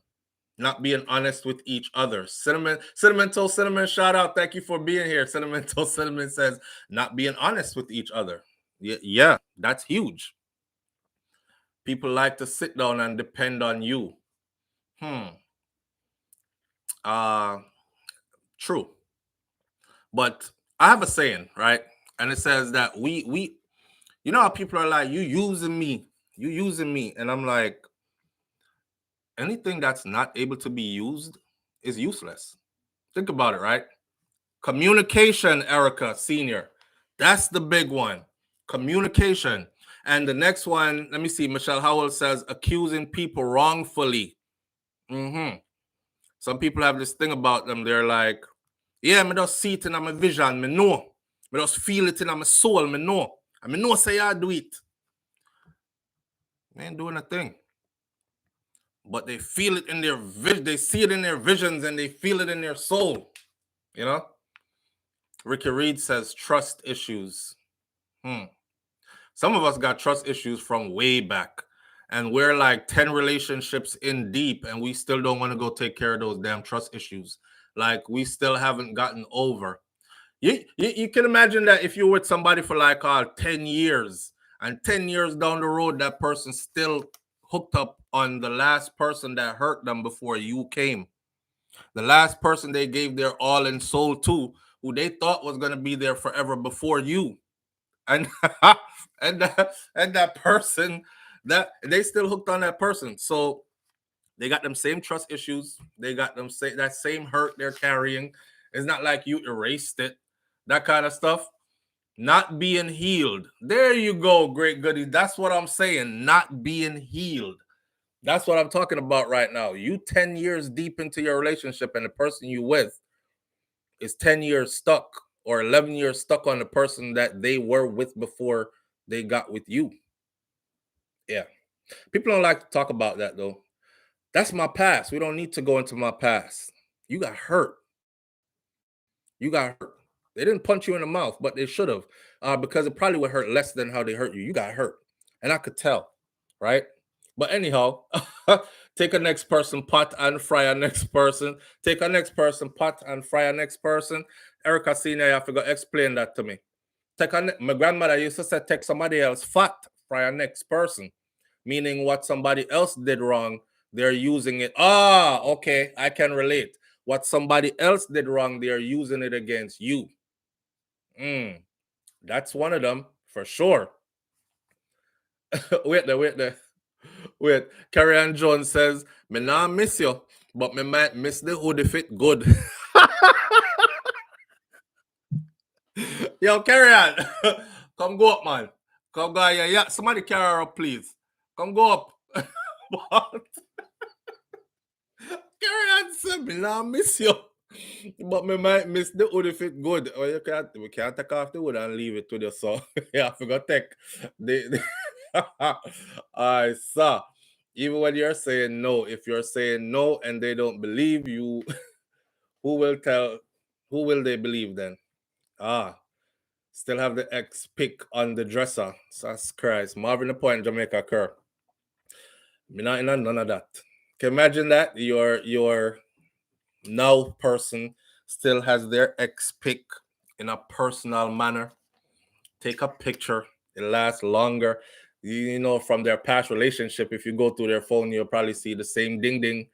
Not being honest with each other. Cinnamon shout out. Thank you for being here. Cinnamon says not being honest with each other. Yeah, that's huge. People like to sit down and depend on you. True. But I have a saying, right? And it says that we you know how people are like, you using me. And I'm like, anything that's not able to be used is useless. Think about it, right? Communication, Erica Senior. That's the big one. Communication. And the next one, let me see. Michelle Howell says accusing people wrongfully. Some people have this thing about them. They're like, yeah, me just see it in my vision. Me know. Me just feel it in my soul. Me know. And me know say I do it. They ain't doing a thing. But they feel it in their vision. They see it in their visions and they feel it in their soul. You know? Ricky Reed says trust issues. Some of us got trust issues from way back. And we're like 10 relationships in deep and we still don't want to go take care of those damn trust issues. Like we still haven't gotten over. You can imagine that if you're with somebody for like 10 years and 10 years down the road, that person still hooked up on the last person that hurt them before you came. The last person they gave their all and soul to, who they thought was going to be there forever before you. And and that person, that they still hooked on that person. So they got them same trust issues. They got them that same hurt they're carrying. It's not like you erased it. That kind of stuff. Not being healed. There you go, Great Goody. That's what I'm saying. Not being healed. That's what I'm talking about right now. You 10 years deep into your relationship and the person you with is 10 years stuck or 11 years stuck on the person that they were with before they got with you. Yeah. People don't like to talk about that though. That's my past. We don't need to go into my past. You got hurt. You got hurt. They didn't punch you in the mouth, but they should have, because it probably would hurt less than how they hurt you. You got hurt, and I could tell, right? But anyhow, take a next person pot and fry a next person. Take a next person pot and fry a next person. Erica Senior, you have to go explain that to me. My grandmother used to say, take somebody else fat, fry a next person, meaning what somebody else did wrong, they're using it. Ah, okay, I can relate. What somebody else did wrong, they're using it against you. That's one of them for sure. Wait there. Wait. Carrie Ann Jones says, me nah miss you, but me might miss the hoodie fit good. Yo, Carrie Ann, come go up, man. Come go, yeah. Somebody carry her up, please. Come go up. What? Carrie Ann said, me nah miss you, but me might miss the hoodie fit good. Oh, we can't take off the hood and leave it to the so. Yeah, I forgot take the I saw. Even when you're saying no, if you're saying no and they don't believe you, who will they believe then? Still have the X pick on the dresser. Jesus Christ. Marvin the Point, Jamaica Cur. Me not in none of that. Can you imagine that? Your now person still has their X pick in a personal manner. Take a picture. It lasts longer. You know, from their past relationship, if you go through their phone, you'll probably see the same ding ding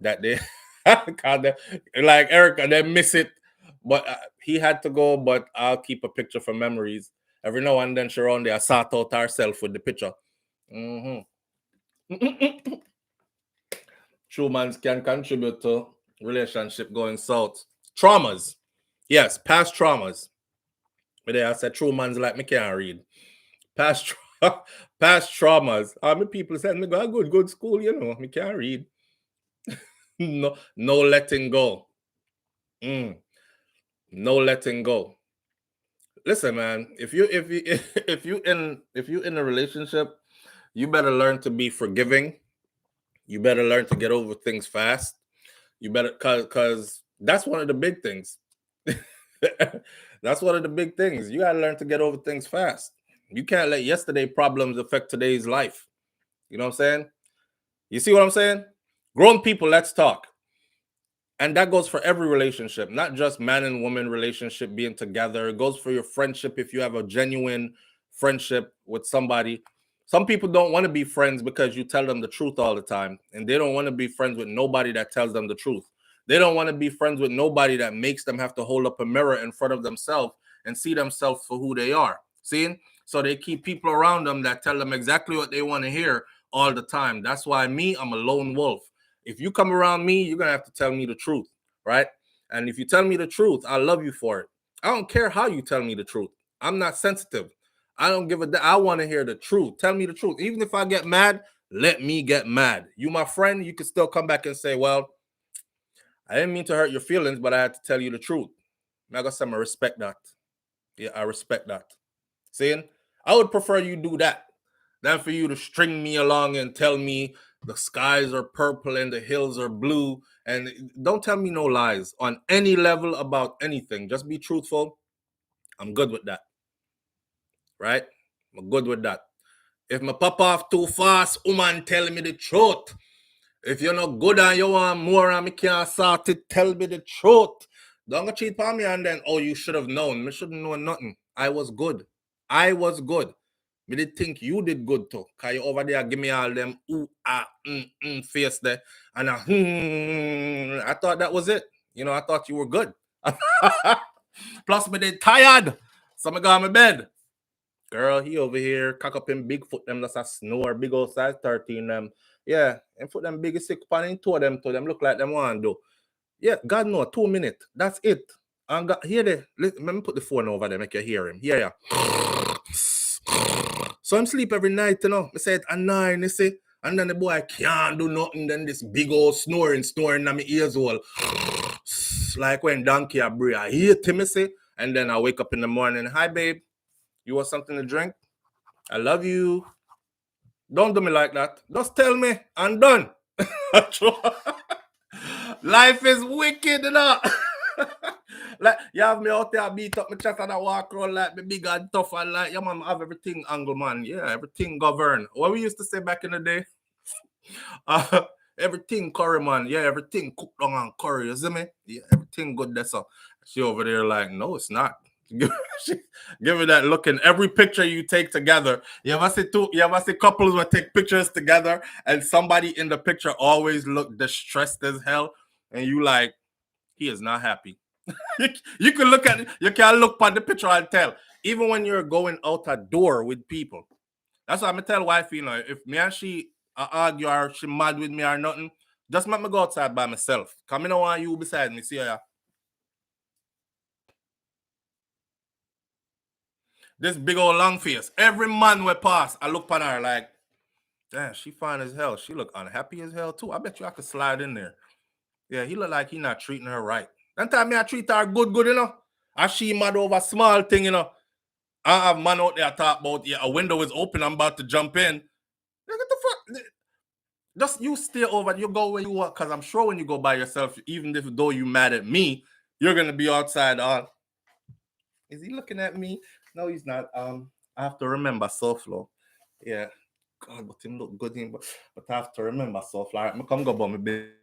that they like Erica, they miss it. But he had to go, but I'll keep a picture for memories. Every now and then, Sharon, they sort out herself with the picture. True mans can contribute to relationship going south. Traumas. Yes, past traumas. But I said true mans like me can't read. Past traumas. My people said me go a good school, you know. Me can't read. No letting go. No letting go. Listen, man, if you in a relationship, you better learn to be forgiving. You better learn to get over things fast. You better cause that's one of the big things. That's one of the big things. You gotta learn to get over things fast. You can't let yesterday problems affect today's life. You know what I'm saying? You see what I'm saying? Grown people, let's talk. And that goes for every relationship, not just man and woman relationship being together. It goes for your friendship. If you have a genuine friendship with somebody, some people don't want to be friends because you tell them the truth all the time. And they don't want to be friends with nobody that tells them the truth. They don't want to be friends with nobody that makes them have to hold up a mirror in front of themselves and see themselves for who they are. See? So they keep people around them that tell them exactly what they want to hear all the time. That's why I'm a lone wolf. If you come around me, you're going to have to tell me the truth, right? And if you tell me the truth, I love you for it. I don't care how you tell me the truth. I'm not sensitive. I don't give a damn. I want to hear the truth. Tell me the truth. Even if I get mad, let me get mad. You my friend, you can still come back and say, well, I didn't mean to hurt your feelings, but I had to tell you the truth. I got some respect that. Yeah, I respect that. Saying, I would prefer you do that than for you to string me along and tell me the skies are purple and the hills are blue. And don't tell me no lies on any level about anything. Just be truthful. I'm good with that. Right? I'm good with that. If my pop off too fast, woman, tell me the truth. If you're not good and you want more and me can't sort it, tell me the truth. Don't go cheat on me and then, oh, you should have known. Me shouldn't know nothing. I was good. Me did think you did good too. Cause you over there give me all them face there. And I thought that was it. You know, I thought you were good. Plus me did tired. So me go on my bed. Girl, he over here cock up him big foot them that's a snore, big old size 13 them. Yeah, and put them big sick pan in two of them to them look like them want do. Yeah, God no, 2 minutes. That's it. And got here there. Let me put the phone over there, make you hear him. Yeah. So I'm sleep every night, you know. I said at 9, you see. And then the boy can't do nothing. Then this big old snoring in my ears all. Like when donkey a bray. I hate him, you see. And then I wake up in the morning, hi babe, you want something to drink? I love you. Don't do me like that. Just tell me, I'm done. Life is wicked, you know. Like you have me out there beat up my chest and I walk around like me big and tough and like, yeah man, I have everything angle, man. Yeah, everything govern. What we used to say back in the day, everything curry, man. Yeah, everything cooked on and curry, you see me? Yeah, everything good there. So she over there like, no, it's not. Give me that look in every picture you take together. You ever see couples will take pictures together and somebody in the picture always look distressed as hell, and you like, he is not happy. You can look at it, you can look at the picture and tell. Even when you're going out a door with people. That's why I'm gonna tell wife, you know, if me and she argue or she mad with me or nothing, just let me go outside by myself. Come in, I want you beside me. See ya. This big old long face. Every man we pass, I look at her like, damn, she fine as hell. She look unhappy as hell too. I bet you I could slide in there. Yeah, he look like he not treating her right. That time me I treat her good, you know. And she mad over small thing, you know. I have man out there talk about, yeah, a window is open, I'm about to jump in. What the fuck? Just you stay over, you go where you want, because I'm sure when you go by yourself, even if though you mad at me, you're gonna be outside on. Is he looking at me? No, he's not. I have to remember SouFLo. Yeah. God, but him look good, but I have to remember SouFLo. All right, I'm come go about my business.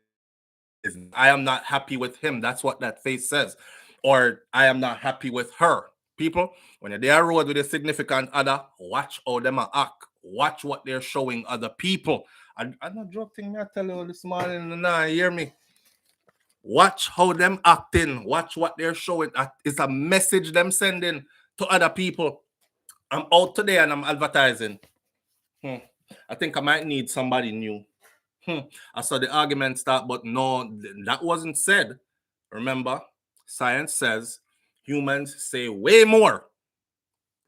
I am not happy with him. That's what that face says. Or I am not happy with her. People, when you're there road with a significant other, watch how them act. Watch what they're showing other people. I'm not joking. I tell you this morning, nah, you hear me? Watch how them acting. Watch what they're showing. It's a message them sending to other people. I'm out today and I'm advertising. I think I might need somebody new. I saw the argument start, but no, that wasn't said. Remember, science says humans say way more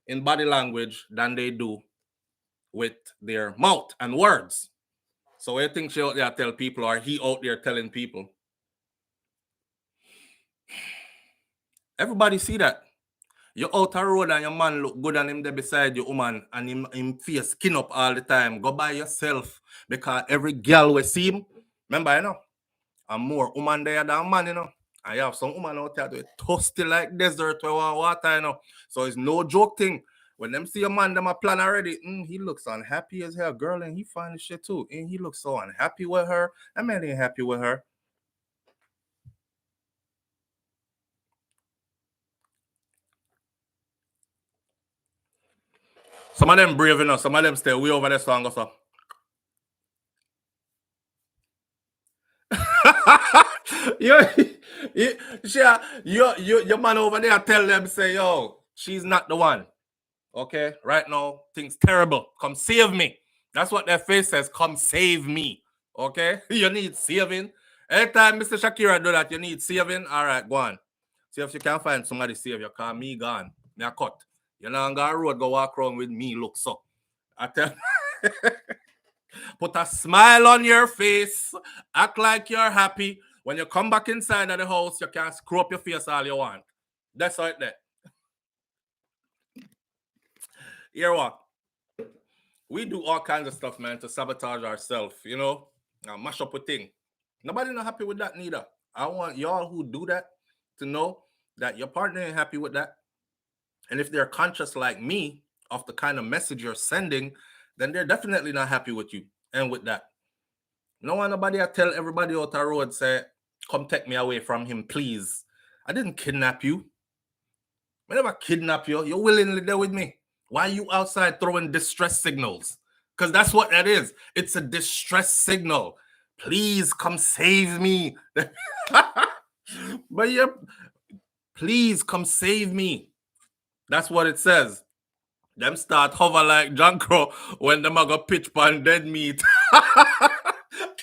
in body language than they do with their mouth and words. So I think she out there tell people, or he out there telling people. Everybody see that. You're out the road and your man look good and him there beside you, woman, and him face skin up all the time. Go by yourself. Because every girl we see him, remember, you know, I'm more woman there than man, you know. I have some woman out there that toasty like desert where water, you know. So it's no joke thing. When them see a man, them a plan already. He looks unhappy as hell, girl, and he find the shit too. And he looks so unhappy with her. That man ain't happy with her. Some of them brave enough. Some of them stay way over there song or so. Your man over there tell them, say, yo, she's not the one. Okay, right now, things terrible. Come save me. That's what their face says. Come save me. Okay, you need saving. Anytime Mr. Shakira do that, you need saving. All right, go on. See if you can find somebody save you. Cause me gone. Me a cut. You know, on the road, go walk around with me. Look so. I tell. Put a smile on your face. Act like you're happy. When you come back inside of the house, you can screw up your face all you want. That's right there. Hear what? We do all kinds of stuff, man, to sabotage ourselves, you know, mash up a thing. Nobody not happy with that neither. I want y'all who do that to know that your partner ain't happy with that. And if they're conscious like me of the kind of message you're sending, then they're definitely not happy with you and with that. No one, nobody I tell everybody out the road, say, come take me away from him, please. I didn't kidnap you. I never kidnap you. You're willingly there with me. Why are you outside throwing distress signals? Because that's what that is. It's a distress signal. Please come save me. But yeah, please come save me. That's what it says. Them start hover like John Crow when them are go pitch pan dead meat.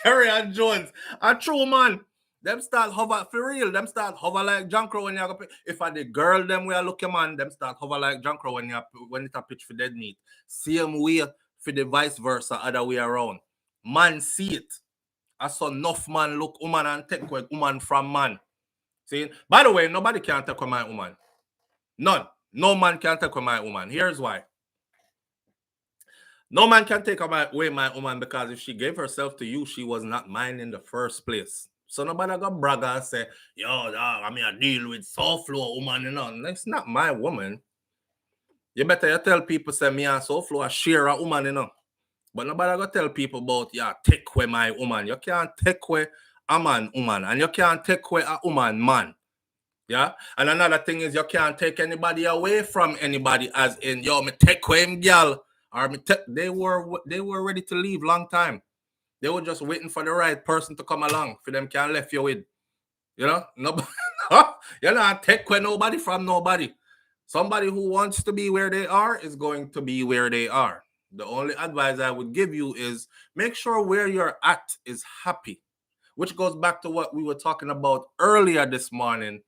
Kerry and Jones. A true man. Them start hover for real. Them start hover like John Crow when you go. If I the girl them we are looking man, them start hover like John Crow when it a pitch for dead meat. Same way for the vice versa, other way around. Man see it. I saw enough man look woman and take away woman from man. See? By the way, nobody can take away my woman. None. No man can take away my woman. Here's why. No man can take away my woman because if she gave herself to you, she was not mine in the first place. So nobody got brag and say, yo, dog, I mean, I deal with SouFLo woman, you know. It's not my woman. You better you tell people, say, me and SouFLo I share a woman, you know. But nobody got tell people about, yeah, take away my woman. You can't take away a man, woman. And you can't take away a woman, man. Yeah. And another thing is you can't take anybody away from anybody, as in, yo, me take away him, girl. Or they were ready to leave long time. They were just waiting for the right person to come along for them can left you with. You know, nobody, you're not take away nobody from nobody. Somebody who wants to be where they are is going to be where they are. The only advice I would give you is make sure where you're at is happy, which goes back to what we were talking about earlier this morning.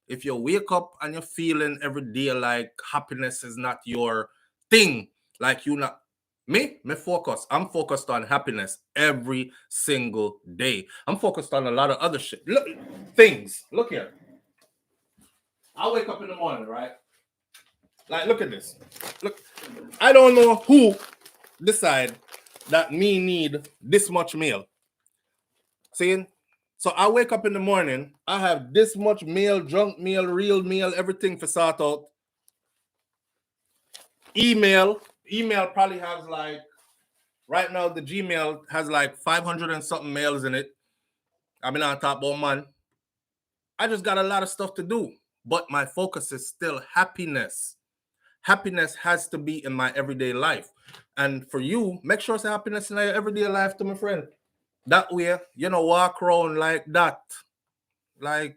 If you wake up and you're feeling every day like happiness is not your thing, like you not me focus. I'm focused on happiness every single day. I'm focused on a lot of other shit. Look, things. Look here. I wake up in the morning, right? Like, look at this. Look, I don't know who decide that me need this much meal. See? So I wake up in the morning, I have this much meal, junk meal, real meal, everything for sort out. Email probably has like, right now the Gmail has like 500 and something mails in it. I mean, on top of man, I just got a lot of stuff to do, but my focus is still happiness. Happiness has to be in my everyday life. And for you, make sure it's happiness in your everyday life, to my friend. That way, you know, walk around like that. Like,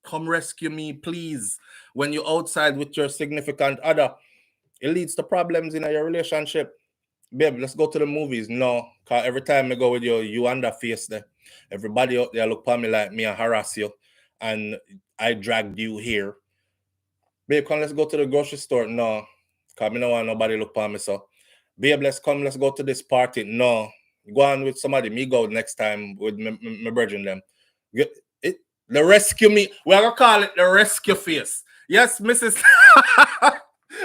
come rescue me, please. When you're outside with your significant other, it leads to problems in your relationship. Babe, let's go to the movies. No, because every time I go with you, you under face there. Everybody out there look at me like me and harass you. And I dragged you here. Babe, come let's go to the grocery store. No, because I don't want nobody look at me. So, babe, let's go to this party. No, go on with somebody. Me go next time with my brethren them. The rescue me. We're going to call it the rescue face. Yes, Mrs.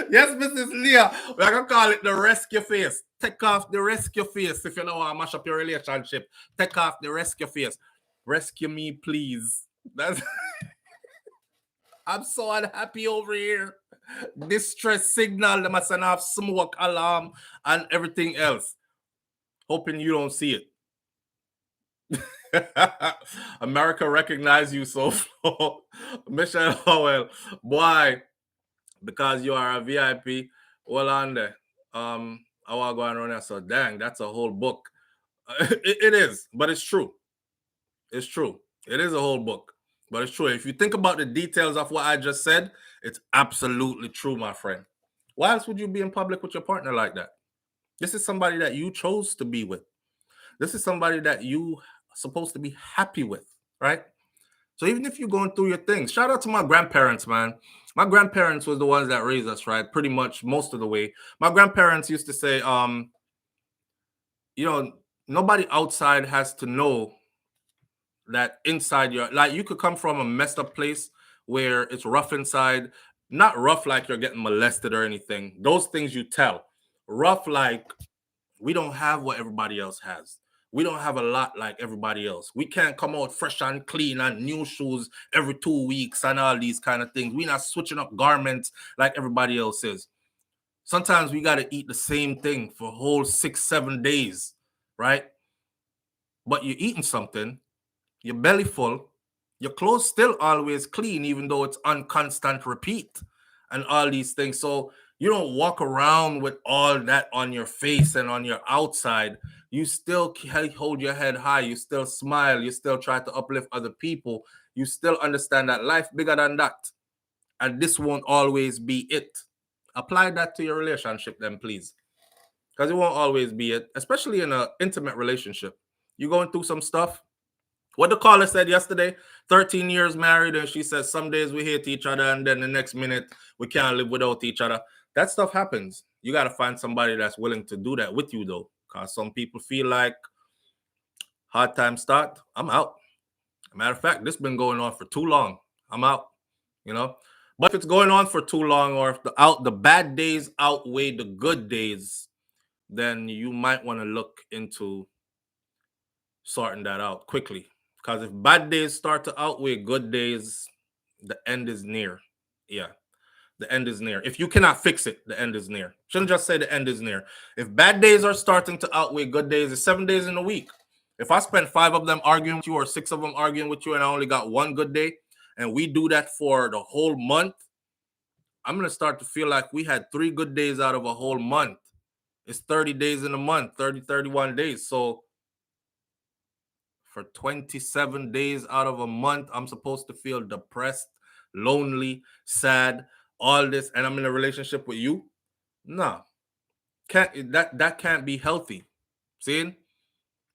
Yes, Mrs. Leah. We're going to call it the rescue face. Take off the rescue face if you don't want to mash up your relationship. Take off the rescue face. Rescue me, please. That's I'm so unhappy over here. Distress signal, they must have smoke alarm and everything else. Hoping you don't see it. America recognize you, so Michelle Howell, boy, because you are a VIP. Well on there. I want to go around there. So dang, that's a whole book. It is, but it's true. It's true. It is a whole book, but it's true. If you think about the details of what I just said, it's absolutely true, my friend. Why else would you be in public with your partner like that? This is somebody that you chose to be with. This is somebody that you are supposed to be happy with, right? So even if you're going through your things, shout out to my grandparents, man. My grandparents was the ones that raised us, right? Pretty much most of the way. My grandparents used to say, you know, nobody outside has to know that inside your, like, you could come from a messed up place where it's rough inside, not rough like you're getting molested or anything. Those things you tell. Rough like we don't have what everybody else has. We don't have a lot like everybody else. We can't come out fresh and clean and new shoes every 2 weeks and all these kind of things. We're not switching up garments like everybody else is. Sometimes we got to eat the same thing for a whole 6-7 days, right? But you're eating something, your belly full, your clothes still always clean, even though it's on constant repeat and all these things. So you don't walk around with all that on your face and on your outside. You still hold your head high. You still smile. You still try to uplift other people. You still understand that life bigger than that. And this won't always be it. Apply that to your relationship then, please. Because it won't always be it, especially in an intimate relationship. You're going through some stuff. What the caller said yesterday, 13 years married, and she says some days we hate each other, and then the next minute we can't live without each other. That stuff happens. You got to find somebody that's willing to do that with you, though, because some people feel like hard times start, I'm out. Matter of fact, this has been going on for too long. I'm out, you know. But if it's going on for too long, or if the bad days outweigh the good days, then you might want to look into sorting that out quickly. Because if bad days start to outweigh good days, the end is near. Yeah, the end is near. If you cannot fix it, the end is near. Shouldn't just say the end is near. If bad days are starting to outweigh good days, it's 7 days in a week. If I spend 5 of them arguing with you or 6 of them arguing with you and I only got one good day, and we do that for the whole month, I'm going to start to feel like we had 3 good days out of a whole month. It's 30 days in a month, 31 days. So for 27 days out of a month, I'm supposed to feel depressed, lonely, sad, all this, and I'm in a relationship with you? No. That can't be healthy. See?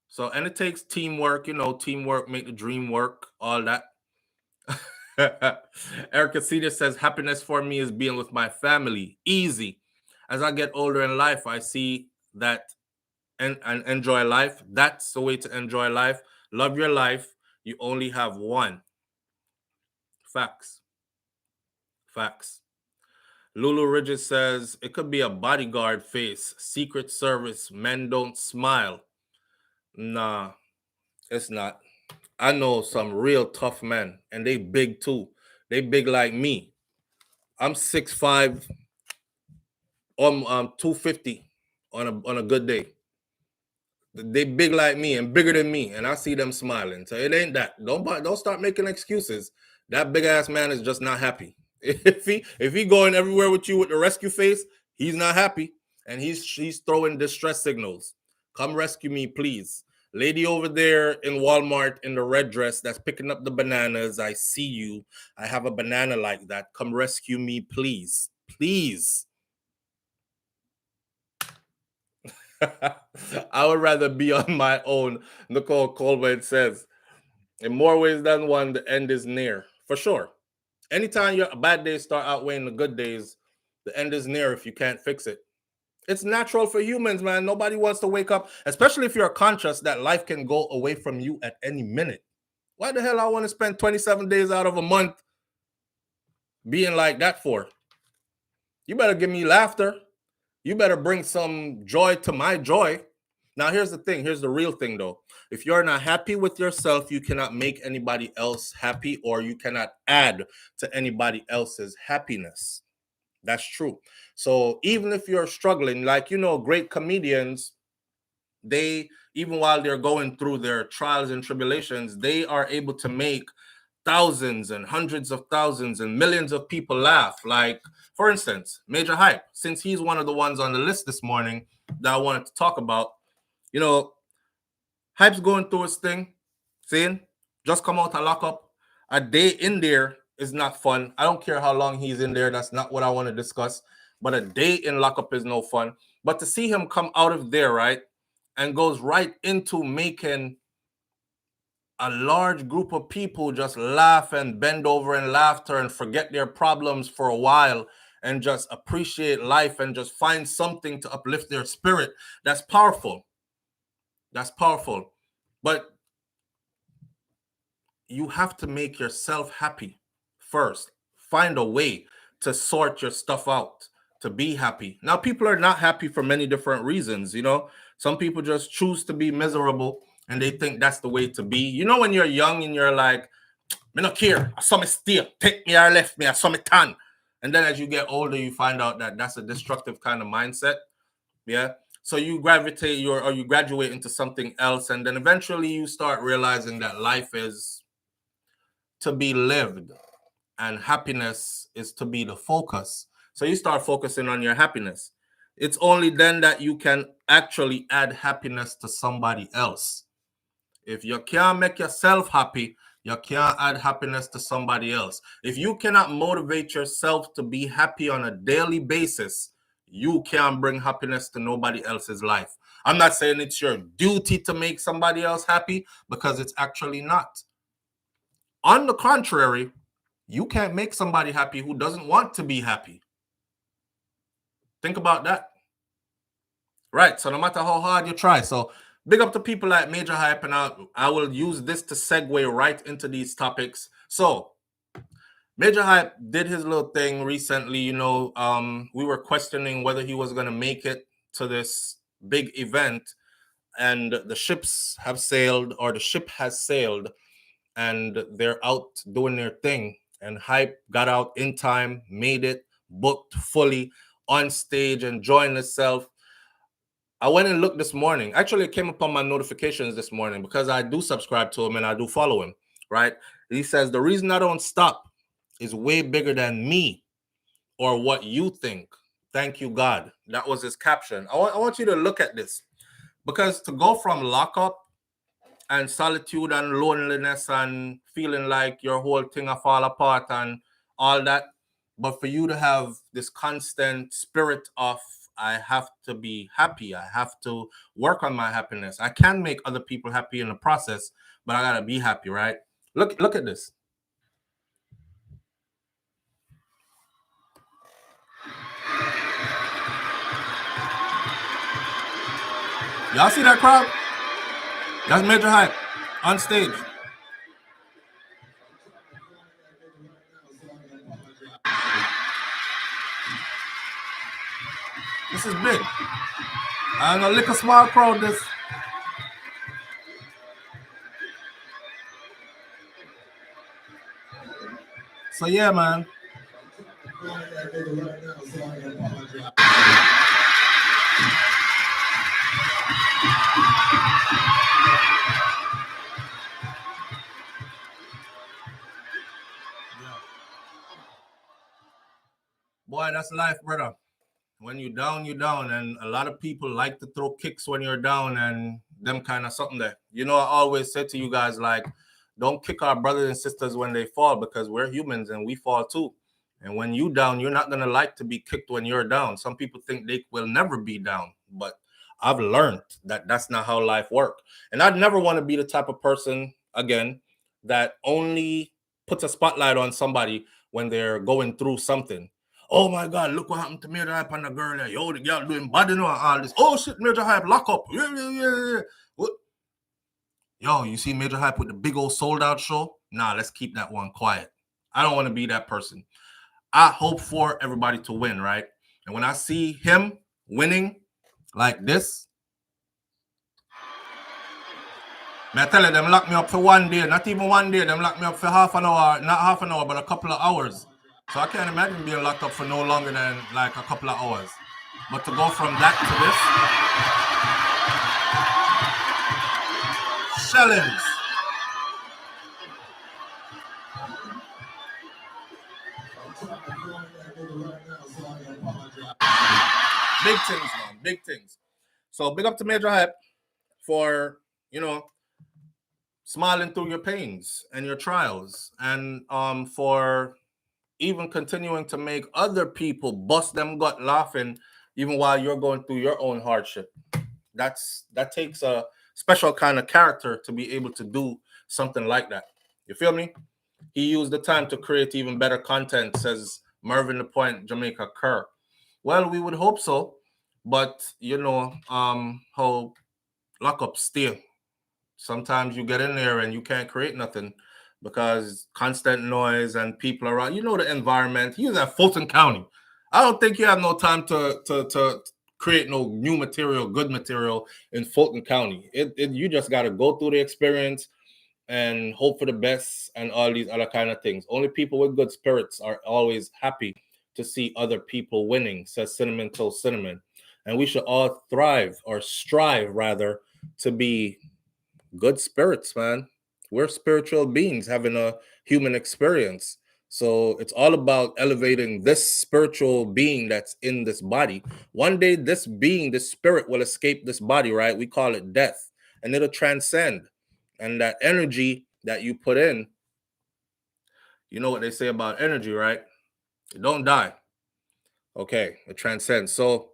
So, and it takes teamwork, teamwork make the dream work, all that. Erica Cedar says, happiness for me is being with my family. Easy. As I get older in life, I see that and enjoy life. That's the way to enjoy life. Love your life. You only have one. Facts. Facts. Lulu Ridges says, it could be a bodyguard face. Secret Service, men don't smile. Nah, it's not. I know some real tough men, and they big too. They big like me. I'm 6'5", 250 on a good day. They big like me and bigger than me, and I see them smiling. So it ain't that. Don't start making excuses. That big ass man is just not happy. If he going everywhere with you with the rescue face, he's not happy, and he's throwing distress signals. Come rescue me, please. Lady over there in Walmart in the red dress that's picking up the bananas. I see you. I have a banana like that. Come rescue me, please. Please. I would rather be on my own. Nicole Colbert says, in more ways than one, the end is near. For sure. Anytime your bad days start outweighing the good days, the end is near if you can't fix it. It's natural for humans, man. Nobody wants to wake up, especially if you're conscious that life can go away from you at any minute. Why the hell I want to spend 27 days out of a month being like that for? You better give me laughter. You better bring some joy to my joy. Now, here's the thing. Here's the real thing, though. If you're not happy with yourself, you cannot make anybody else happy, or you cannot add to anybody else's happiness. That's true. So even if you're struggling, like, great comedians, they, even while they're going through their trials and tribulations, they are able to make thousands and hundreds of thousands and millions of people laugh. Like, for instance, Majah Hype, since he's one of the ones on the list this morning that I wanted to talk about, Hype's going through his thing, saying, just come out of lockup. A day in there is not fun. I don't care how long he's in there. That's not what I want to discuss. But a day in lockup is no fun. But to see him come out of there, right, and goes right into making a large group of people just laugh and bend over in laughter and forget their problems for a while and just appreciate life and just find something to uplift their spirit. That's powerful. That's powerful. But you have to make yourself happy first. Find a way to sort your stuff out, to be happy. Now, people are not happy for many different reasons, Some people just choose to be miserable and they think that's the way to be. When you're young and you're like, me not care, I saw me steal, take me or left me, I saw me tan. And then as you get older, you find out that that's a destructive kind of mindset. Yeah. So you gravitate you graduate into something else. And then eventually you start realizing that life is to be lived and happiness is to be the focus. So you start focusing on your happiness. It's only then that you can actually add happiness to somebody else. If you can't make yourself happy, you can't add happiness to somebody else. If you cannot motivate yourself to be happy on a daily basis, you can't bring happiness to nobody else's life. I'm not saying it's your duty to make somebody else happy, because it's actually not. On the contrary, you can't make somebody happy who doesn't want to be happy. Think about that. Right. So no matter how hard you try. So big up to people like Majah Hype, and I will use this to segue right into these topics. So Major Hype did his little thing recently. We were questioning whether he was going to make it to this big event, and the ships have sailed, or the ship has sailed, and they're out doing their thing. And Hype got out in time, made it, booked fully on stage, enjoying himself. I went and looked this morning. Actually, it came upon my notifications this morning because I do subscribe to him and I do follow him, right? He says, the reason I don't stop is way bigger than me or what you think. Thank you, God. That was his caption. I want you to look at this, because to go from lockup and solitude and loneliness and feeling like your whole thing will fall apart and all that, but for you to have this constant spirit of, I have to be happy, I have to work on my happiness, I can make other people happy in the process, but I gotta be happy, right? Look at this. Y'all see that crowd? That's Major Hype on stage. This is big. I'm gonna lick a small crowd this. So yeah, man. Boy, that's life, brother. When you down, you down. And a lot of people like to throw kicks when you're down and them kind of something there. I always say to you guys, like, don't kick our brothers and sisters when they fall, because we're humans and we fall too. And when you down, you're not going to like to be kicked when you're down. Some people think they will never be down, but I've learned that that's not how life works. And I'd never want to be the type of person, again, that only puts a spotlight on somebody when they're going through something. Oh my God, look what happened to Major Hype and the girl there. Yo, the girl doing bad, all this. Oh shit, Major Hype, lock up. Yeah. What? Yo, you see Major Hype with the big old sold out show? Nah, let's keep that one quiet. I don't want to be that person. I hope for everybody to win, right? And when I see him winning like this, man, I tell you, them lock me up for one day. Not even one day. Them lock me up for half an hour. Not half an hour, but a couple of hours. So I can't imagine being locked up for no longer than like a couple of hours. But to go from that to this, shellings. Big things, man. Big things. So big up to Major Hype for, smiling through your pains and your trials, and for even continuing to make other people bust them gut laughing even while you're going through your own hardship. That takes a special kind of character to be able to do something like that. You feel me? He used the time to create even better content, says Mervin the Point, Jamaica Kerr. Well, we would hope so, but how lockup stay. Sometimes you get in there and you can't create nothing because constant noise and people around. The environment. You have Fulton County. I don't think you have no time to create no new material, good material in Fulton County. You just got to go through the experience and hope for the best and all these other kind of things. Only people with good spirits are always happy to see other people winning, says Cinnamon Toast Cinnamon. And we should all thrive, or strive rather, to be good spirits, man. We're spiritual beings having a human experience. So it's all about elevating this spiritual being that's in this body. One day, this being, this spirit will escape this body, right? We call it death, and it'll transcend. And that energy that you put in, you know what they say about energy, right? It don't die. Okay, it transcends. So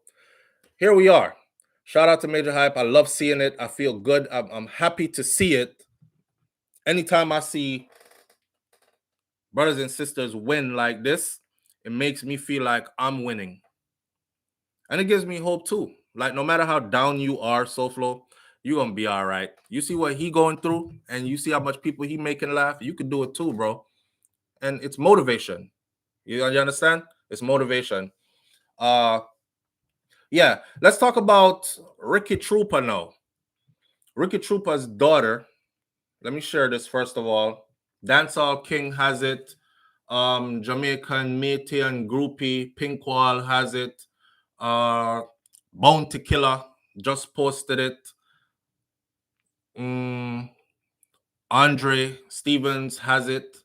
here we are. Shout out to Major Hype. I love seeing it. I feel good. I'm happy to see it. Anytime I see brothers and sisters win like this, it makes me feel like I'm winning. And it gives me hope too. Like, no matter how down you are, SouFlo, you're going to be all right. You see what he going through, and you see how much people he making laugh, you could do it too, bro. and it's motivation. You understand? It's motivation. Yeah, let's talk about Ricky Trooper now. Ricky Trooper's daughter. Let me share this first of all. Dancehall King has it. Jamaican Matey and Groupie Pinkwall has it. Bounty Killer just posted it. Andre Stevens has it.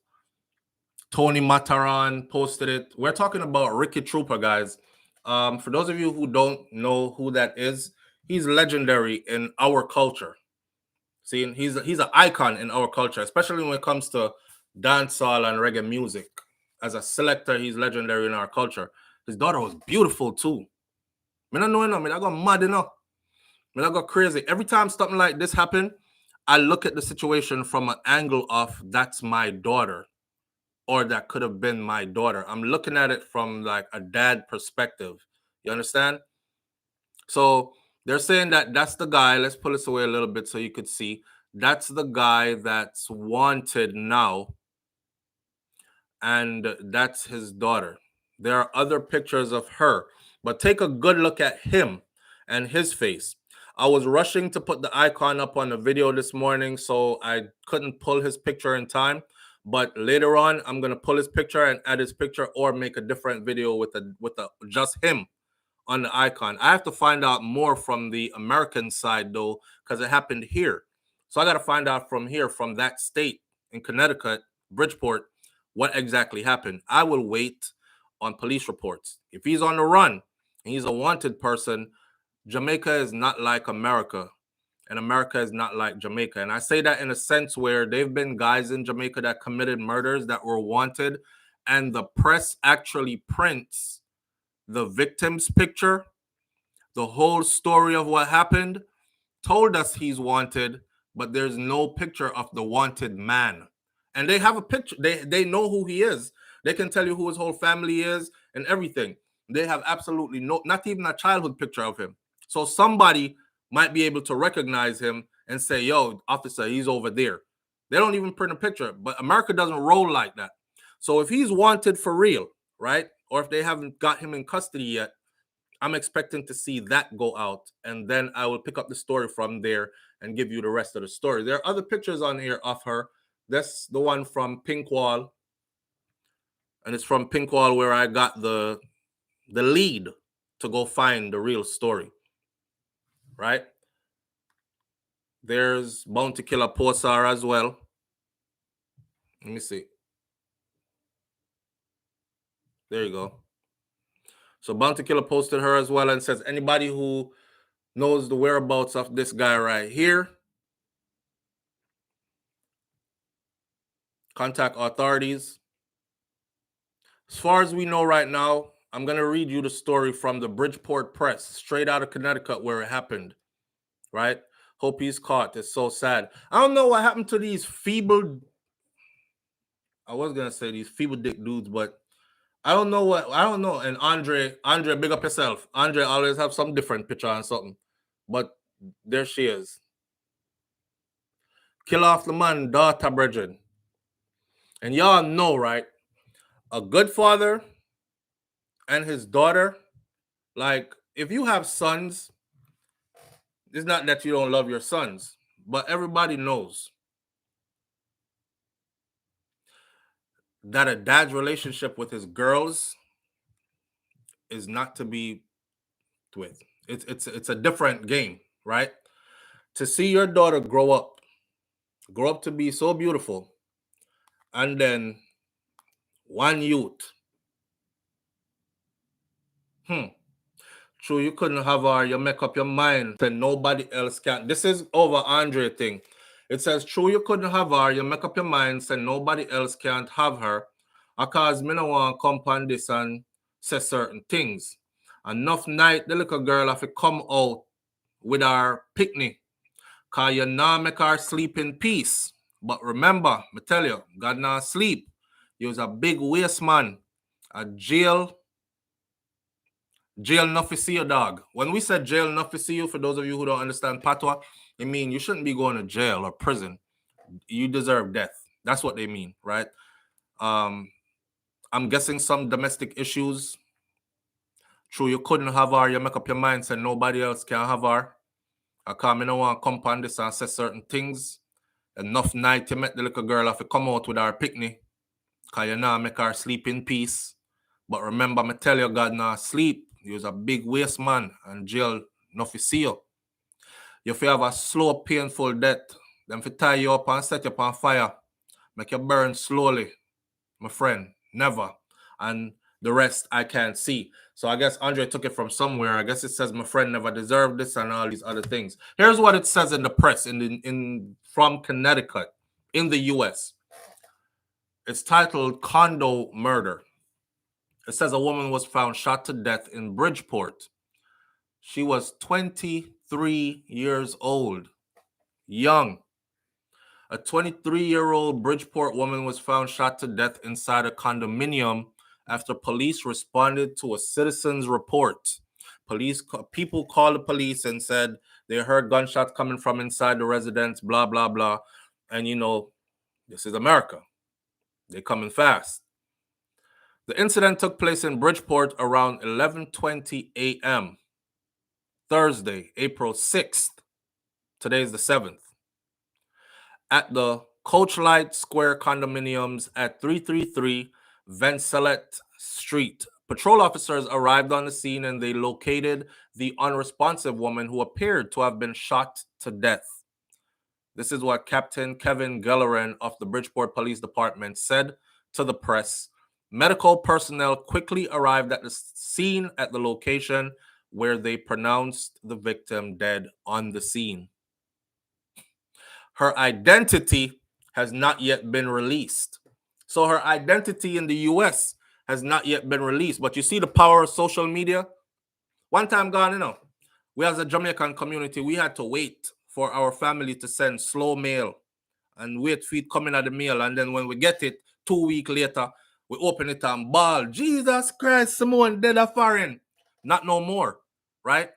Tony Mataran posted it. We're talking about Ricky Trooper, guys. For those of you who don't know who that is, he's legendary in our culture. See, he's an icon in our culture, especially when it comes to dancehall and reggae music. As a selector, he's legendary in our culture. His daughter was beautiful too. I don't know, I got mad enough. I got crazy. Every time something like this happened, I look at the situation from an angle of that's my daughter, or that could have been my daughter. I'm looking at it from like a dad perspective. You understand? So they're saying that that's the guy. Let's pull this away a little bit so you could see. That's the guy that's wanted now. And that's his daughter. There are other pictures of her, but take a good look at him and his face. I was rushing to put the icon up on the video this morning, so I couldn't pull his picture in time. But later on, I'm gonna pull his picture and add his picture, or make a different video with just him on the icon. I have to find out more from the American side though, because it happened here. So I got to find out from here, from that state in Connecticut, Bridgeport, what exactly happened. I will wait on police reports. If he's on the run and he's a wanted person, Jamaica is not like America, and America is not like Jamaica. And I say that in a sense where they've been guys in Jamaica that committed murders that were wanted, and the press actually prints the victim's picture, the whole story of what happened, told us he's wanted, but there's no picture of the wanted man. And they have a picture. They know who he is. They can tell you who his whole family is and everything. They have absolutely not even a childhood picture of him. So somebody might be able to recognize him and say, yo, officer, he's over there. They don't even print a picture, but America doesn't roll like that. So if he's wanted for real, right? Or if they haven't got him in custody yet, I'm expecting to see that go out, and then I will pick up the story from there and give you the rest of the story. There are other pictures on here of her. That's the one from Pinkwall, and it's from Pinkwall where I got the lead to go find the real story, right? There's Bounty Killer Posar as well. Let me see. There you go. So Bounty Killer posted her as well and says, anybody who knows the whereabouts of this guy right here, contact authorities. As far as we know right now, I'm going to read you the story from the Bridgeport Press, straight out of Connecticut where it happened, right? Hope he's caught. It's so sad. I don't know what happened to these feeble, I was going to say these feeble dick dudes, but I don't know. And Andre, big up yourself. Andre always have some different picture and something. But there she is. Kill off the man, daughter, brethren. And y'all know, right? A good father and his daughter, like, if you have sons, it's not that you don't love your sons, but everybody knows that a dad's relationship with his girls is not to be with. It's a different game, right? To see your daughter grow up to be so beautiful, and then one youth, true, you couldn't have her, you make up your mind, and nobody else can. This is over Andre thing. It says, true, you couldn't have her, you make up your mind, say nobody else can't have her, because me no want to come on this and say certain things. Enough night, the little girl have to come out with her picnic, because you not make her sleep in peace. But remember, I tell you, God not sleep. He was a big waste man, a jail not for see you, dog. When we said jail not for see you, for those of you who don't understand patois, it mean you shouldn't be going to jail or prison. You deserve death. That's what they mean, right? I'm guessing some domestic issues. True, you couldn't have her. You make up your mind, say nobody else can have her. I come, I don't want to come on this and say certain things. Enough night to make the little girl have to come out with her picnic. Because you know, make her sleep in peace. But remember, me tell you, God not sleep. He was a big waste man and jail nothing see you. You feel have a slow, painful death. Them fi tie you up and set you up on fire. Make you burn slowly, my friend. Never. And the rest I can't see. So I guess Andre took it from somewhere. I guess it says my friend never deserved this and all these other things. Here's what it says in the press from Connecticut in the US. It's titled Condo Murder. It says a woman was found shot to death in Bridgeport. She was 23 years old. Young. A 23-year-old Bridgeport woman was found shot to death inside a condominium after police responded to a citizen's report. People called the police and said they heard gunshots coming from inside the residence, blah, blah, blah. And, you know, this is America. They're coming fast. The incident took place in Bridgeport around 11:20 a.m. Thursday, April 6th. Today is the 7th. At the Coachlight Square condominiums at 333 Vencelet Street. Patrol officers arrived on the scene and they located the unresponsive woman who appeared to have been shot to death. This is what Captain Kevin Gellerin of the Bridgeport Police Department said to the press. Medical personnel quickly arrived at the scene at the location where they pronounced the victim dead on the scene. Her identity has not yet been released. So her identity in the US has not yet been released. But you see the power of social media? One time gone, you know, we as a Jamaican community, we had to wait for our family to send slow mail and wait for it coming at the mail. And then when we get it, 2 weeks later, we open it and bawl, Jesus Christ, someone dead a foreign. Not no more, right?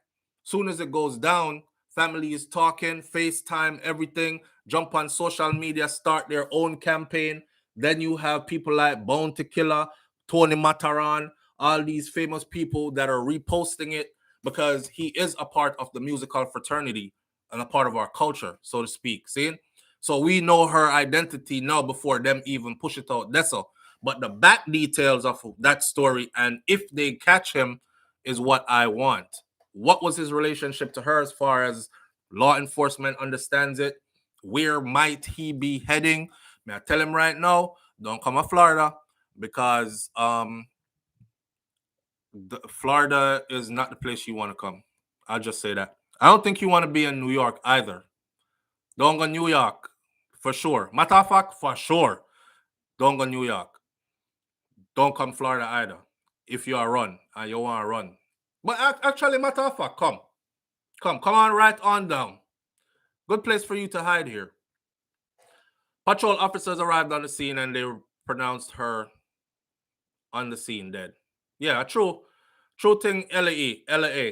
Soon as it goes down, family is talking, FaceTime, everything, jump on social media, start their own campaign. Then you have people like Bounty Killer, Tony Mataran, all these famous people that are reposting it because he is a part of the musical fraternity and a part of our culture, so to speak. See? So we know her identity now before them even push it out. That's all. But the back details of that story and if they catch him is what I want. What was his relationship to her as far as law enforcement understands it? Where might he be heading? May I tell him right now, don't come to Florida because Florida is not the place you want to come. I'll just say that. I don't think you want to be in New York either. Don't go New York for sure. Matter of fact, for sure. Don't go New York. Don't come Florida either. If you are run and you want to run. But actually, matter of fact, come on right on down. Good place for you to hide here. Patrol officers arrived on the scene and they pronounced her on the scene dead. Yeah, true thing, LA.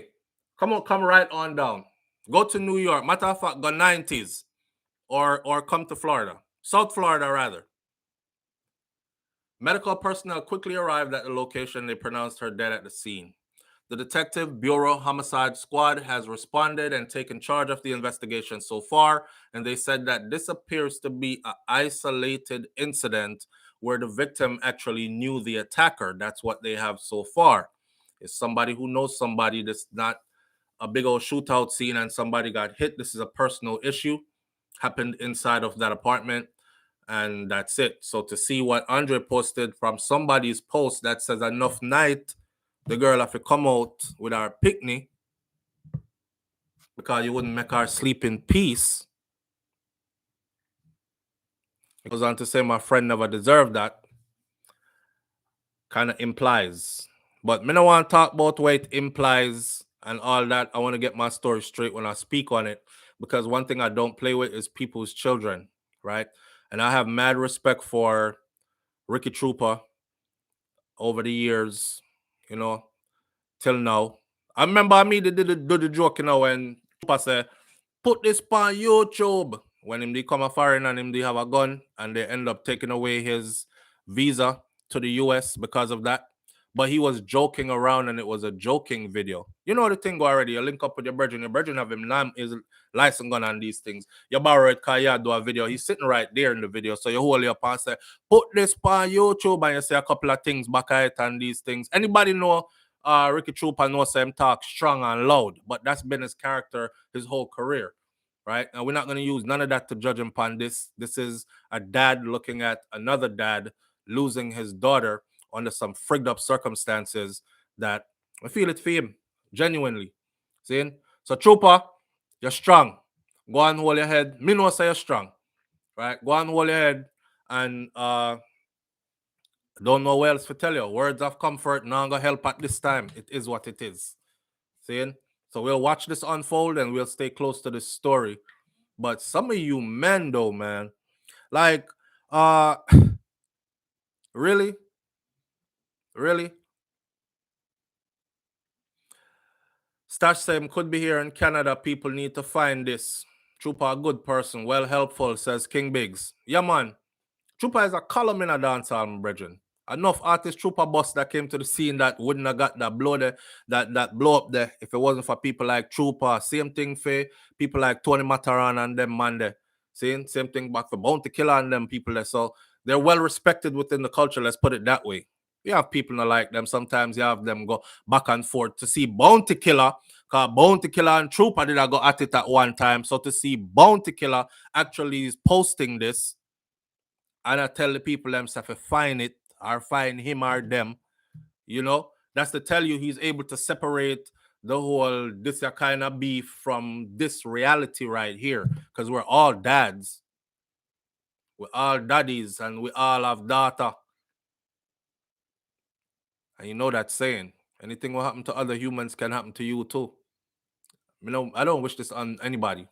Come right on down. Go to New York. Matter of fact, go 90s or come to Florida. South Florida, rather. Medical personnel quickly arrived at the location. They pronounced her dead at the scene. The Detective Bureau Homicide Squad has responded and taken charge of the investigation so far, and they said that this appears to be an isolated incident where the victim actually knew the attacker. That's what they have so far. It's somebody who knows somebody. That's not a big old shootout scene and somebody got hit. This is a personal issue. Happened inside of that apartment. And that's it. So to see what Andre posted from somebody's post that says enough night, the girl have to come out with her picnic because you wouldn't make her sleep in peace. It goes on to say my friend never deserved that. Kind of implies. But me don't want to talk about what it implies and all that. I want to get my story straight when I speak on it. Because one thing I don't play with is people's children, right? And I have mad respect for Ricky Trooper over the years, you know, till now. I remember me did the joke, you know, when Trooper said, put this on YouTube. When him they come a foreign and him they have a gun and they end up taking away his visa to the US because of that. But he was joking around and it was a joking video. You know the thing already. You link up with your brethren have him his license gun on these things. You borrow it because you do a video. He's sitting right there in the video. So you hold it up and say, put this on YouTube, and you say a couple of things back at it and these things. Anybody know Ricky Trooper knows him talk strong and loud, but that's been his character his whole career. Right? And we're not going to use none of that to judge him upon this. This is a dad looking at another dad losing his daughter under some frigged up circumstances that I feel it for him, genuinely. See? So, Trooper, you're strong. Go and hold your head. Me know say you're strong. Right? Go and hold your head and don't know what else to tell you. Words of comfort, not gonna help at this time. It is what it is. See? So we'll watch this unfold and we'll stay close to this story. But some of you men, though, man, like, really? Really? Stash Sam could be here in Canada. People need to find this. Trooper, a good person, well helpful, says King Biggs. Yeah, man. Trooper is a column in a dancehall, brethren. Enough artist Trooper boss that came to the scene that wouldn't have got that blow there, that blow up there if it wasn't for people like Trooper. Same thing for people like Tony Mataran and them man there. Same thing back for Bounty Killer and them people there. So they're well respected within the culture. Let's put it that way. You have people that like them. Sometimes you have them go back and forth to see Bounty Killer. Because Bounty Killer and Trooper did I go at it at one time. So to see Bounty Killer actually is posting this, and I tell the people themselves to find it or find him or them, you know, that's to tell you he's able to separate the whole this kind of beef from this reality right here. Because we're all dads. We're all daddies and we all have daughter. And you know that saying. Anything will happen to other humans can happen to you too. You know, I don't wish this on anybody.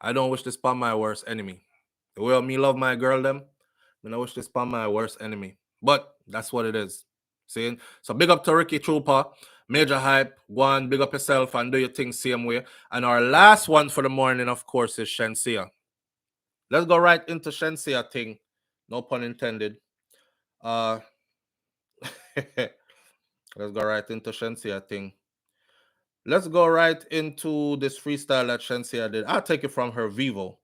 I don't wish this upon my worst enemy. The way me love my girl them, I wish this upon my worst enemy. But that's what it is. Seeing? So big up to Ricky Trooper, Major Hype, go on, big up yourself and do your thing same way. And our last one for the morning, of course, is Shenseea. Let's go right into Shenseea thing. No pun intended. Let's go right into Shenseea thing. Let's go right into this freestyle that Shenseea did. I'll take it from her Vivo.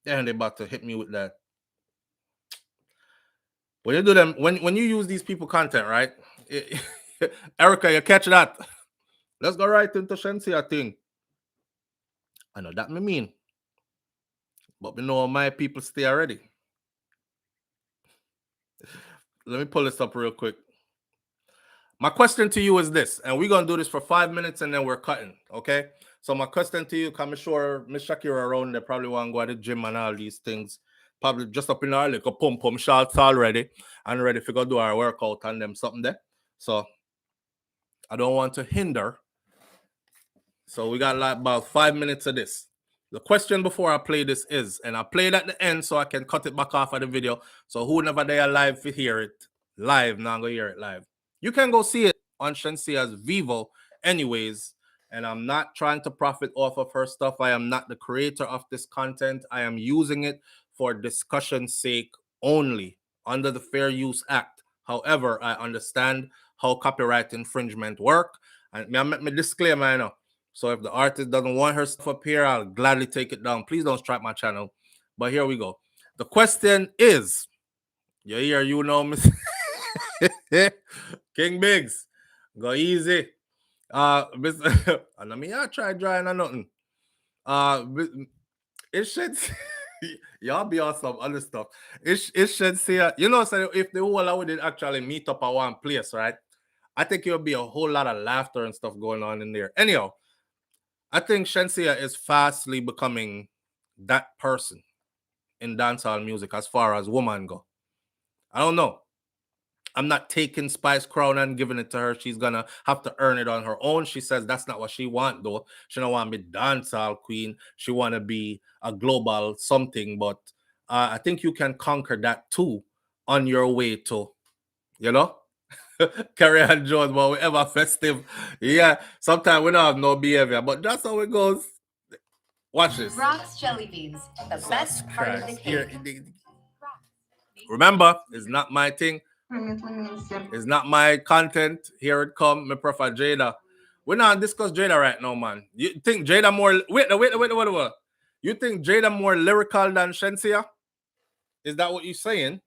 And they're about to hit me with that. When you do them, when you use these people content, right? Erica, you catch that? Let's go right into Shenseea thing. I know that me mean. But we know my people stay already. Let me pull this up real quick. My question to you is this, and we're gonna do this for 5 minutes and then we're cutting, okay? So my question to you, come sure Miss Shakira around there probably want to go to the gym and all these things. Probably just up in our little pump shots already and ready to go do our workout and them something there. So I don't want to hinder. So we got like about 5 minutes of this. The question before I play this is, and I play it at the end so I can cut it back off of the video. So whoever they are live to hear it live, now I'm gonna hear it live. You can go see it on Shenseea's Vivo anyways. And I'm not trying to profit off of her stuff. I am not the creator of this content. I am using it for discussion's sake only under the Fair Use Act. However, I understand how copyright infringement work. And I make my disclaimer, I know. So if the artist doesn't want her stuff up here, I'll gladly take it down. Please don't strike my channel. But here we go. The question is, you hear, you know, Miss King Biggs, go easy. I mean, I try drawing or nothing. It should y'all be on some other stuff. It should say, you know, so if the whole I would actually meet up at one place, right? I think it would be a whole lot of laughter and stuff going on in there. Anyhow, I think Shenseea is fastly becoming that person in dancehall music as far as women go. I don't know. I'm not taking Spice Crown and giving it to her. She's gonna have to earn it on her own. She says that's not what she want, though. She don't want to be dancehall queen. She want to be a global something. But I think you can conquer that too on your way to, you know, Carrie and Jones, but whatever festive. Yeah, sometimes we don't have no behavior, but that's how it goes. Watch this. Rock's jelly beans, the best part of the cake. Remember, it's not my thing. It's not my content. Here it come, my prophet Jada. We're not discuss Jada right now, man. You think Jada more? Wait. You think Jada more lyrical than Shenseea? Is that what you're saying?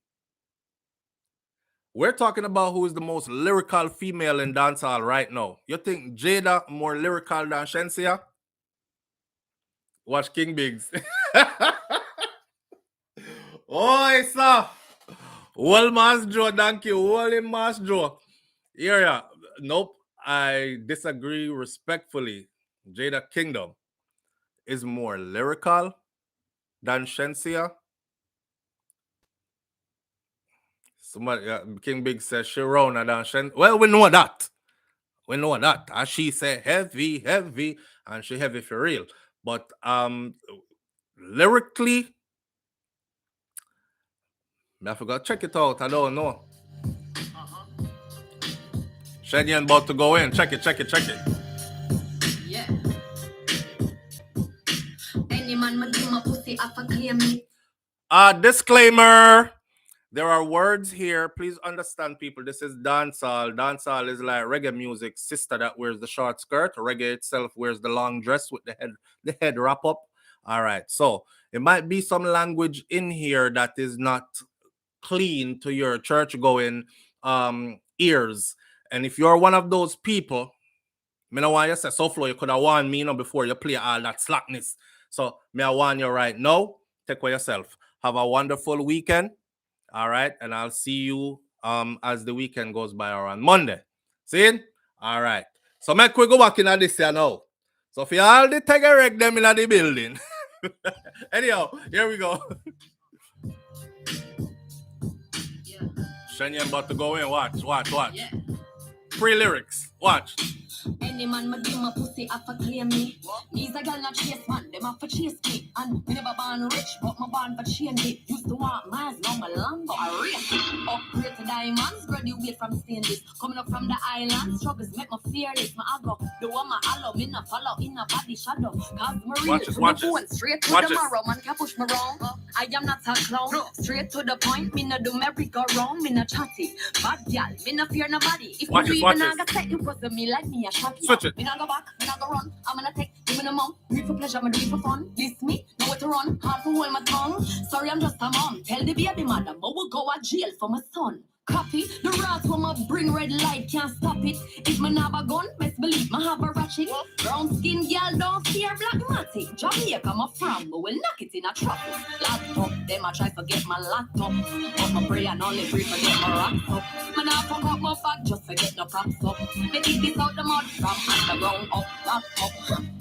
We're talking about who is the most lyrical female in dancehall right now. You think Jada more lyrical than Shenseea? Watch King Biggs. Oh, sir. Well, Master Joe, thank you. Well, Master Joe. Yeah. Nope. I disagree respectfully. Jada Kingdom is more lyrical than Shenseea. Somebody, King Big says she rounder than Shen. Well, we know that. As she said, heavy, and she heavy for real. But lyrically, I forgot check it out. I don't know. Shenyan about to go in. Check it. Yeah. Any man ma give my pussy up and claim me. Disclaimer. There are words here. Please understand, people. This is dancehall. Dancehall is like reggae music. Sister that wears the short skirt. Reggae itself wears the long dress with the head wrap up. All right. So it might be some language in here that is not clean to your church going ears. And if you're one of those people, me know why you say SouFlo, you could have warned me before you play all that slackness. So may I warn you right now, take care of yourself. Have a wonderful weekend. All right, and I'll see you as the weekend goes by or on Monday. See? All right. So make we go back in this here now. So for all the take a wreck them in the building. Anyhow, here we go. Yeah. Shenyan about to go in. Watch. Yeah. Pre-lyrics. Watch. Any man ma give my pussy up and claim me. These a girl not chase man, them have to chase me. And me never born rich, but my born for change it. Used to want miles, now my Lambo a race. Upgrade to diamonds, graduate from stainless. Coming up from the island, struggles make me fearless. My agro, the one my allow, me not follow in a body shadow. Cause me real, Watch to this. Straight to Watch tomorrow, man can push me wrong. I am not a clown, straight to the point. Me no do merry-go-round, me no chatty. Bad girl, me no fear nobody. If Watch you this, even watch I say it was me like me a shot. Switch it. Me not go back, me not go run. I'm gonna take, give me the mom. Do it for pleasure, me do it for fun. This me, know where to run. Hard to hold my tongue. Sorry, I'm just a mom. Tell the baby mother, but we'll go to jail for my son. Copy, the rats when my bring red light can't stop it. If me have a gun, best believe me have a ratchet. Brown skin girl don't fear black matic. Jamaica my from, but we'll knock it in a traffic. Laptop, them I try to get my laptop. But my pray and only pray to get my rocks up. Man I fuck up my back just to get no props up. Me dig this out the mud from underground up laptop.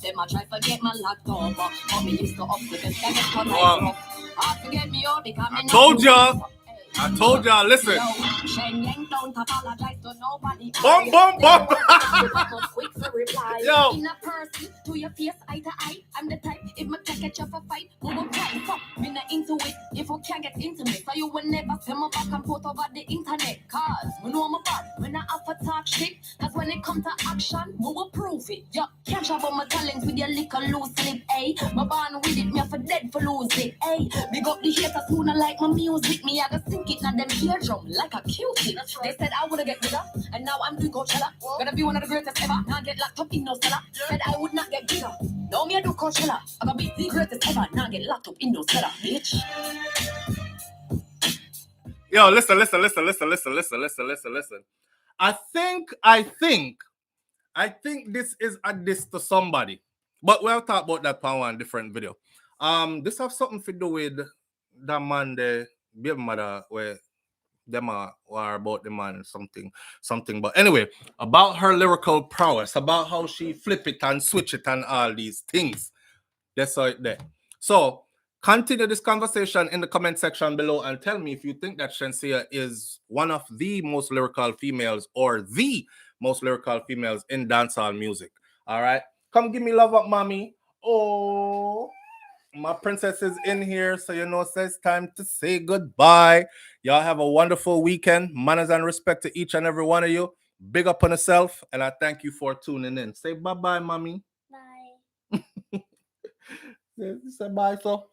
Them I try to get my laptop. But me used to up to get cut like hard to get me out because me I told y'all, listen. Shenyang don't apologize to nobody. Bum. Quick to reply. Yo. In a person, to your face, eye to eye. I'm the type, if my take catch up a fight, we will cry. Fuck, me not into it. If I can't get intimate, so you will never see my back and put over the internet. Cause we know my bad, when I have to talk shit. Cause when it comes to action, we will prove it. Yo, can't shove on my talents with your liquor loose lip, eh? My band with it, me have for dead for lose it, eh? Big up the haters who not like my music, me I gotta sink it, now them eardrum like a cupid. Right. They said I would get bigger, and now I'm doing Coachella. Gonna be one of the greatest ever, not get locked up in no cellar. Said I would not get bigger, now me I do Coachella. I'm gonna be the greatest ever, not get locked up in no cellar, bitch. Yo, listen. I think this is a diss to somebody. But we'll talk about that on one different video. This have something to do with that man, the baby mother, where them are about the man something. But anyway, about her lyrical prowess, about how she flip it and switch it and all these things. That's it there. So continue this conversation in the comment section below and tell me if you think that Shenseea is one of the most lyrical females or the most lyrical females in dancehall music. All right, come give me love up, mommy. Oh, my princess is in here, so you know it's time to say goodbye. Y'all have a wonderful weekend. Manners and respect to each and every one of you. Big up on yourself, and I thank you for tuning in. Say bye-bye, mommy. Bye. Say bye, so.